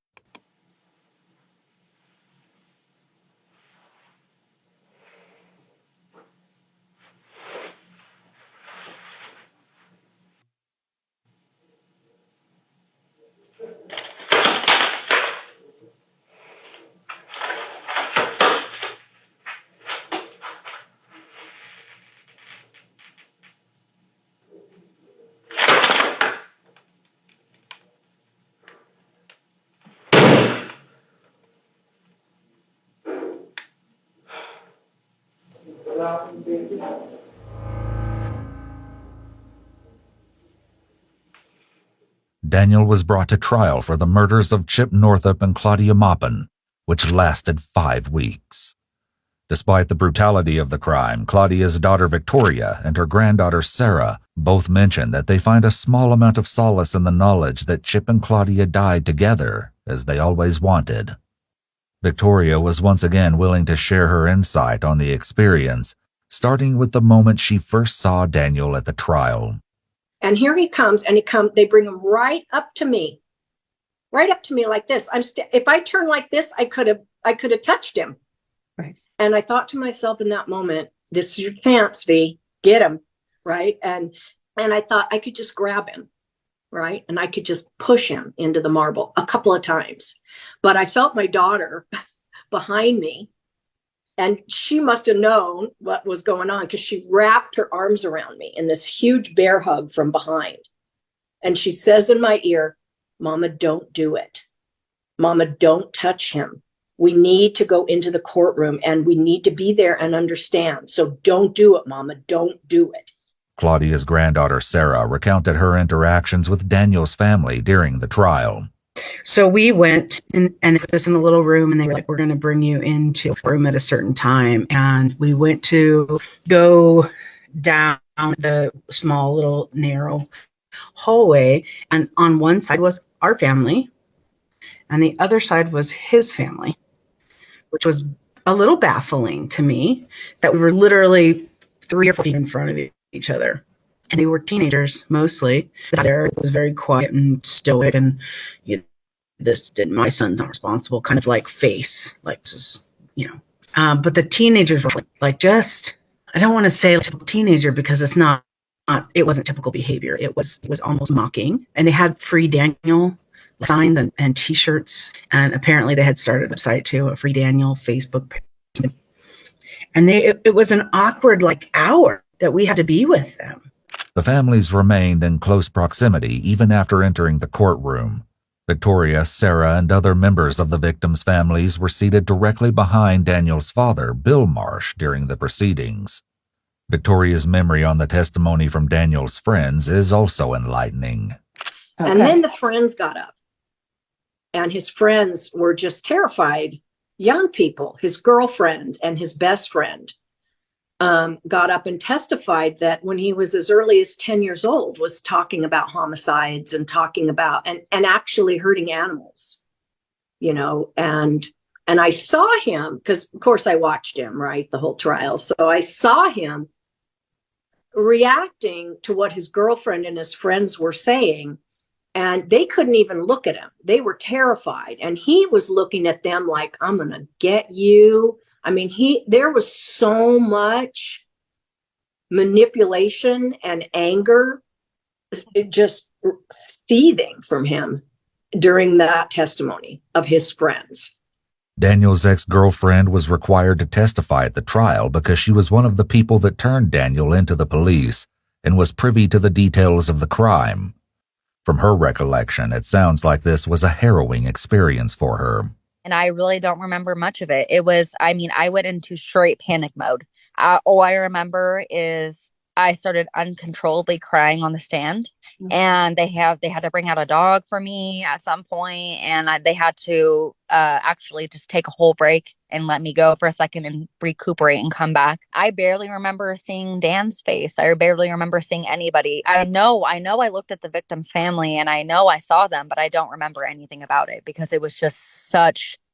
Daniel was brought to trial for the murders of Chip Northup and Claudia Maupin, which lasted 5 weeks. Despite the brutality of the crime, Claudia's daughter Victoria and her granddaughter Sarah both mentioned that they find a small amount of solace in the knowledge that Chip and Claudia died together, as they always wanted. Victoria was once again willing to share her insight on the experience, starting with the moment she first saw Daniel at the trial. And here he comes, and they bring him right up to me like this. If I turn like this, I could have touched him. Right. And I thought to myself in that moment, this is your chance, V, get him, right? And I thought I could just grab him, right? And I could just push him into the marble a couple of times. But I felt my daughter behind me, and she must have known what was going on because she wrapped her arms around me in this huge bear hug from behind. And she says in my ear, "Mama, don't do it. Mama, don't touch him. We need to go into the courtroom and we need to be there and understand. So don't do it, Mama. Don't do it." Claudia's granddaughter Sarah recounted her interactions with Daniel's family during the trial. So we went and put us in a little room, and they were like, "We're going to bring you into a room at a certain time." And we went to go down the small little narrow hallway, and on one side was our family and the other side was his family, which was a little baffling to me that we were literally 3 or 4 feet in front of each other. And they were teenagers mostly. There it was very quiet and stoic, and my son's not responsible kind of like face, like just, but the teenagers were like just, I don't want to say a typical teenager because it wasn't typical behavior. It was almost mocking. And they had Free Daniel signs and t-shirts, and apparently they had started a site too, a Free Daniel Facebook page. And it was an awkward hour that we had to be with them. The families remained in close proximity even after entering the courtroom. Victoria, Sarah, and other members of the victims' families were seated directly behind Daniel's father, Bill Marsh, during the proceedings. Victoria's memory on the testimony from Daniel's friends is also enlightening. Okay. And then the friends got up, and his friends were just terrified. Young people, his girlfriend and his best friend, got up and testified that when he was as early as 10 years old was talking about homicides and talking about and actually hurting animals, and I saw him, because of course I watched him, right, the whole trial. So I saw him reacting to what his girlfriend and his friends were saying, and they couldn't even look at him. They were terrified, and he was looking at them like, "I'm gonna get you." I mean, there was so much manipulation and anger just seething from him during that testimony of his friends. Daniel's ex-girlfriend was required to testify at the trial because she was one of the people that turned Daniel into the police and was privy to the details of the crime. From her recollection, it sounds like this was a harrowing experience for her. And I really don't remember much of it. I went into straight panic mode. All I remember is I started uncontrollably crying on the stand, and they had to bring out a dog for me at some point, and they had to actually just take a whole break and let me go for a second and recuperate and come back. I barely remember seeing Dan's face. I barely remember seeing anybody. I know I looked at the victim's family and I know I saw them, but I don't remember anything about it because it was just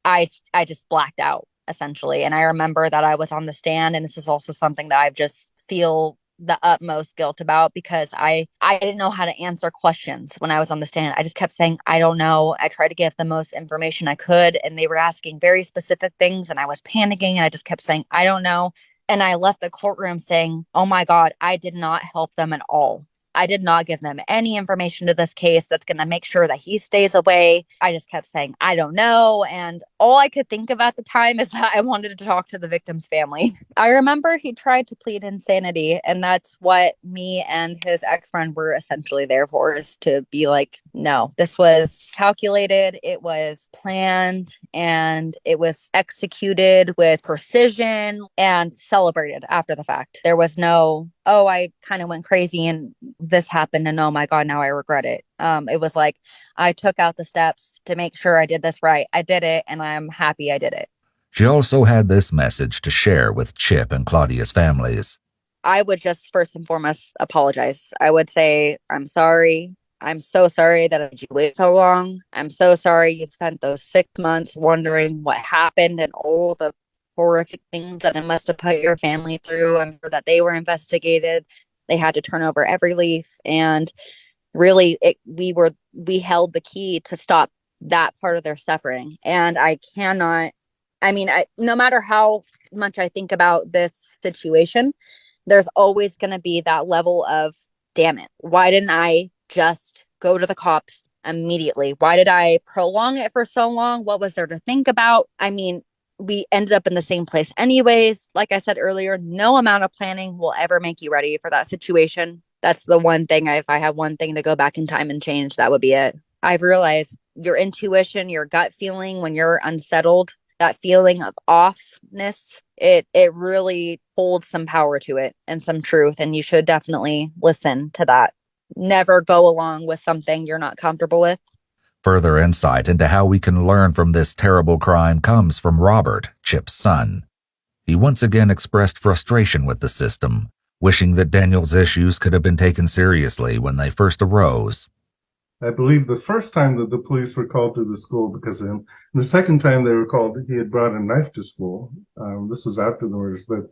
I just blacked out essentially. And I remember that I was on the stand, and this is also something that I just feel the utmost guilt about because I didn't know how to answer questions when I was on the stand. I just kept saying, I don't know. I tried to give the most information I could, and they were asking very specific things, and I was panicking, and I just kept saying, I don't know. And I left the courtroom saying, oh my God, I did not help them at all. I did not give them any information to this case that's going to make sure that he stays away. I just kept saying, I don't know. And all I could think of at the time is that I wanted to talk to the victim's family. I remember he tried to plead insanity, and that's what me and his ex-friend were essentially there for, is to be like, no, this was calculated, it was planned, and it was executed with precision and celebrated after the fact. There was no, oh, I kind of went crazy and this happened, and oh my God, now I regret it. It was like, I took out the steps to make sure I did this right. I did it, and I'm happy I did it. She also had this message to share with Chip and Claudia's families. I would just first and foremost apologize. I would say, I'm sorry. I'm so sorry that I made you wait so long. I'm so sorry you spent those 6 months wondering what happened and all the horrific things that it must have put your family through. I'm sure that they were investigated. They had to turn over every leaf, and really we held the key to stop that part of their suffering. And no matter how much I think about this situation, there's always going to be that level of, damn it, why didn't I just go to the cops immediately? Why did I prolong it for so long? What was there to think about? We ended up in the same place anyways. Like I said earlier, no amount of planning will ever make you ready for that situation. That's the one thing, if I had one thing to go back in time and change, that would be it. I've realized your intuition, your gut feeling when you're unsettled, that feeling of offness, it really holds some power to it and some truth. And you should definitely listen to that. Never go along with something you're not comfortable with. Further insight into how we can learn from this terrible crime comes from Robert, Chip's son. He once again expressed frustration with the system, wishing that Daniel's issues could have been taken seriously when they first arose. I believe the first time that the police were called to the school because of him. The second time they were called, he had brought a knife to school. This was after the murders, but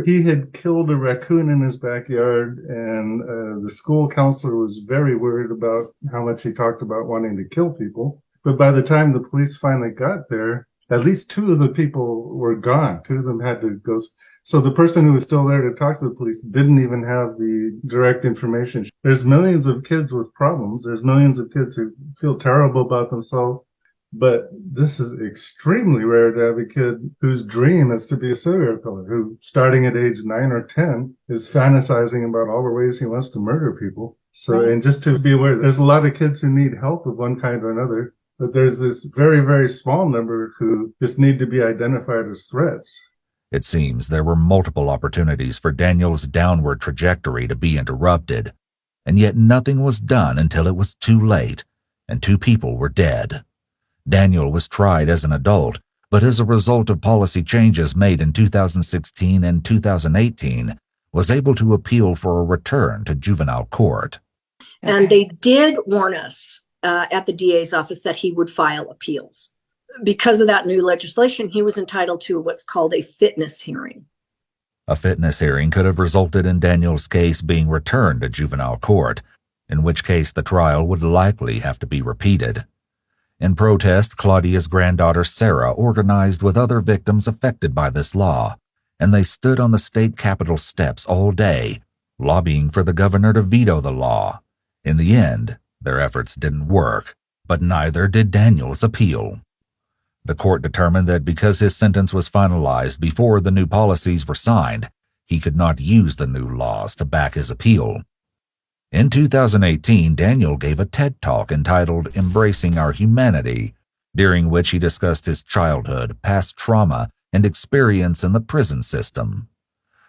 he had killed a raccoon in his backyard, and the school counselor was very worried about how much he talked about wanting to kill people. But by the time the police finally got there, at least 2 of the people were gone. 2 of them had to go. So the person who was still there to talk to the police didn't even have the direct information. There's millions of kids with problems. There's millions of kids who feel terrible about themselves. But this is extremely rare to have a kid whose dream is to be a serial killer, who starting at age 9 or 10 is fantasizing about all the ways he wants to murder people. So, right. And just to be aware, there's a lot of kids who need help of one kind or another. But there's this very, very small number who just need to be identified as threats. It seems there were multiple opportunities for Daniel's downward trajectory to be interrupted, and yet nothing was done until it was too late, and 2 people were dead. Daniel was tried as an adult, but as a result of policy changes made in 2016 and 2018, was able to appeal for a return to juvenile court. And they did warn us at the DA's office that he would file appeals. Because of that new legislation, he was entitled to what's called a fitness hearing. A fitness hearing could have resulted in Daniel's case being returned to juvenile court, in which case the trial would likely have to be repeated. In protest, Claudia's granddaughter Sarah organized with other victims affected by this law, and they stood on the state capitol steps all day, lobbying for the governor to veto the law. In the end, their efforts didn't work, but neither did Daniel's appeal. The court determined that because his sentence was finalized before the new policies were signed, he could not use the new laws to back his appeal. In 2018, Daniel gave a TED Talk entitled Embracing Our Humanity, during which he discussed his childhood, past trauma, and experience in the prison system.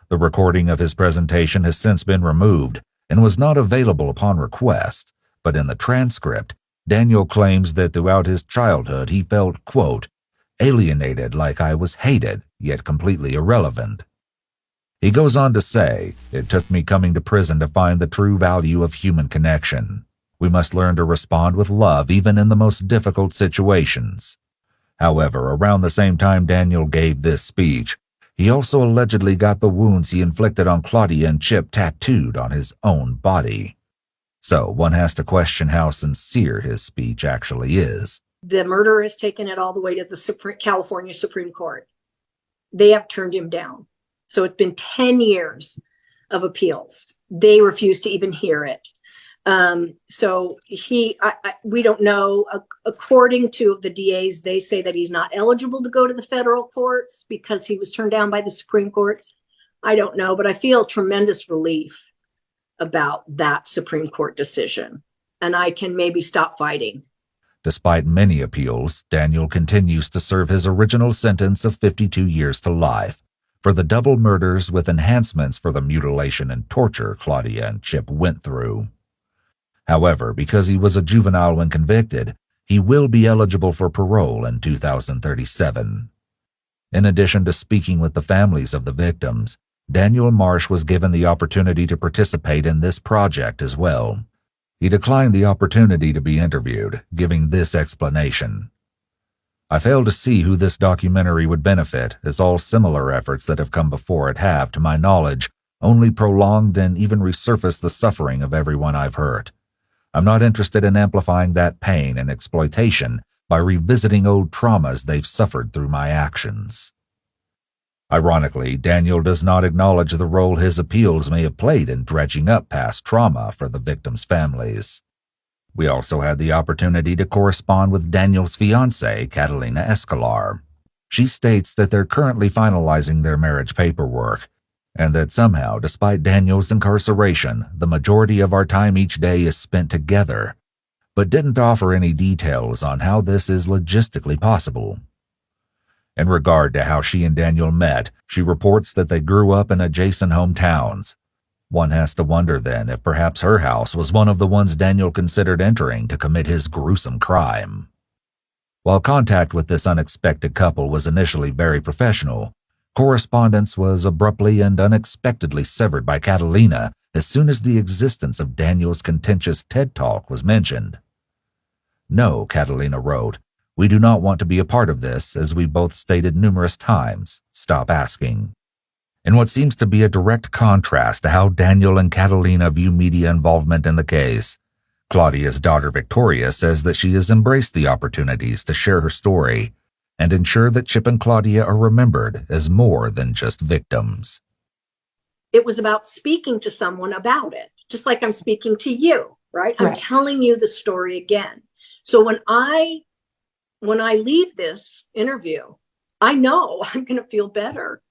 The recording of his presentation has since been removed and was not available upon request, but in the transcript, Daniel claims that throughout his childhood he felt, quote, alienated, like I was hated, yet completely irrelevant. He goes on to say, it took me coming to prison to find the true value of human connection. We must learn to respond with love even in the most difficult situations. However, around the same time Daniel gave this speech, he also allegedly got the wounds he inflicted on Claudia and Chip tattooed on his own body. So one has to question how sincere his speech actually is. The murderer has taken it all the way to the California Supreme Court. They have turned him down. So it's been 10 years of appeals. They refuse to even hear it. So we don't know. According to the DAs, they say that he's not eligible to go to the federal courts because he was turned down by the Supreme Courts. I don't know, but I feel tremendous relief about that Supreme Court decision, and I can maybe stop fighting. Despite many appeals, Daniel continues to serve his original sentence of 52 years to life for the double murders with enhancements for the mutilation and torture Claudia and Chip went through. However, because he was a juvenile when convicted, he will be eligible for parole in 2037. In addition to speaking with the families of the victims, Daniel Marsh was given the opportunity to participate in this project as well. He declined the opportunity to be interviewed, giving this explanation. I fail to see who this documentary would benefit, as all similar efforts that have come before it have, to my knowledge, only prolonged and even resurfaced the suffering of everyone I've hurt. I'm not interested in amplifying that pain and exploitation by revisiting old traumas they've suffered through my actions. Ironically, Daniel does not acknowledge the role his appeals may have played in dredging up past trauma for the victims' families. We also had the opportunity to correspond with Daniel's fiancée, Catalina Escolar. She states that they're currently finalizing their marriage paperwork, and that somehow, despite Daniel's incarceration, the majority of our time each day is spent together, but didn't offer any details on how this is logistically possible. In regard to how she and Daniel met, she reports that they grew up in adjacent hometowns. One has to wonder then if perhaps her house was one of the ones Daniel considered entering to commit his gruesome crime. While contact with this unexpected couple was initially very professional, correspondence was abruptly and unexpectedly severed by Catalina as soon as the existence of Daniel's contentious TED Talk was mentioned. No, Catalina wrote, we do not want to be a part of this, as we both stated numerous times. Stop asking. In what seems to be a direct contrast to how Daniel and Catalina view media involvement in the case, Claudia's daughter Victoria says that she has embraced the opportunities to share her story and ensure that Chip and Claudia are remembered as more than just victims. It was about speaking to someone about it, just like I'm speaking to you, right? I'm telling you the story again. So when I leave this interview, I know I'm going to feel better.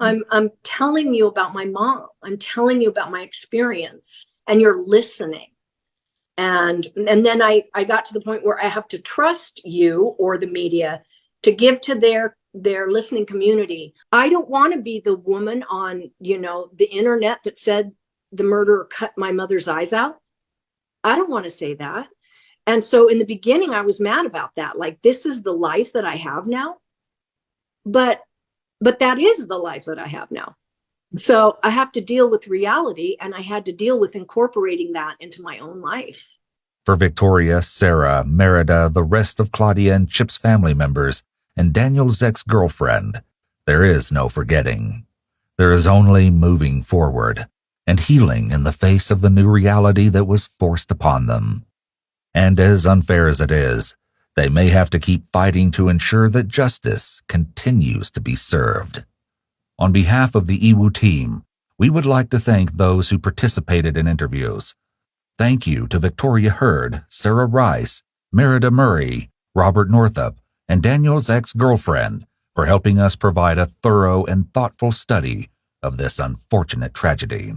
I'm telling you about my mom. I'm telling you about my experience, and you're listening. And then I got to the point where I have to trust you or the media to give to their listening community. I don't want to be the woman on, the internet that said the murderer cut my mother's eyes out. I don't want to say that. And so in the beginning, I was mad about that. Like, this is the life that I have now. But that is the life that I have now. So I have to deal with reality, and I had to deal with incorporating that into my own life. For Victoria, Sarah, Merida, the rest of Claudia and Chip's family members, and Daniel's ex-girlfriend, there is no forgetting. There is only moving forward and healing in the face of the new reality that was forced upon them. And as unfair as it is, they may have to keep fighting to ensure that justice continues to be served. On behalf of the EWU team, we would like to thank those who participated in interviews. Thank you to Victoria Hurd, Sarah Rice, Merida Murray, Robert Northup, and Daniel's ex-girlfriend for helping us provide a thorough and thoughtful study of this unfortunate tragedy.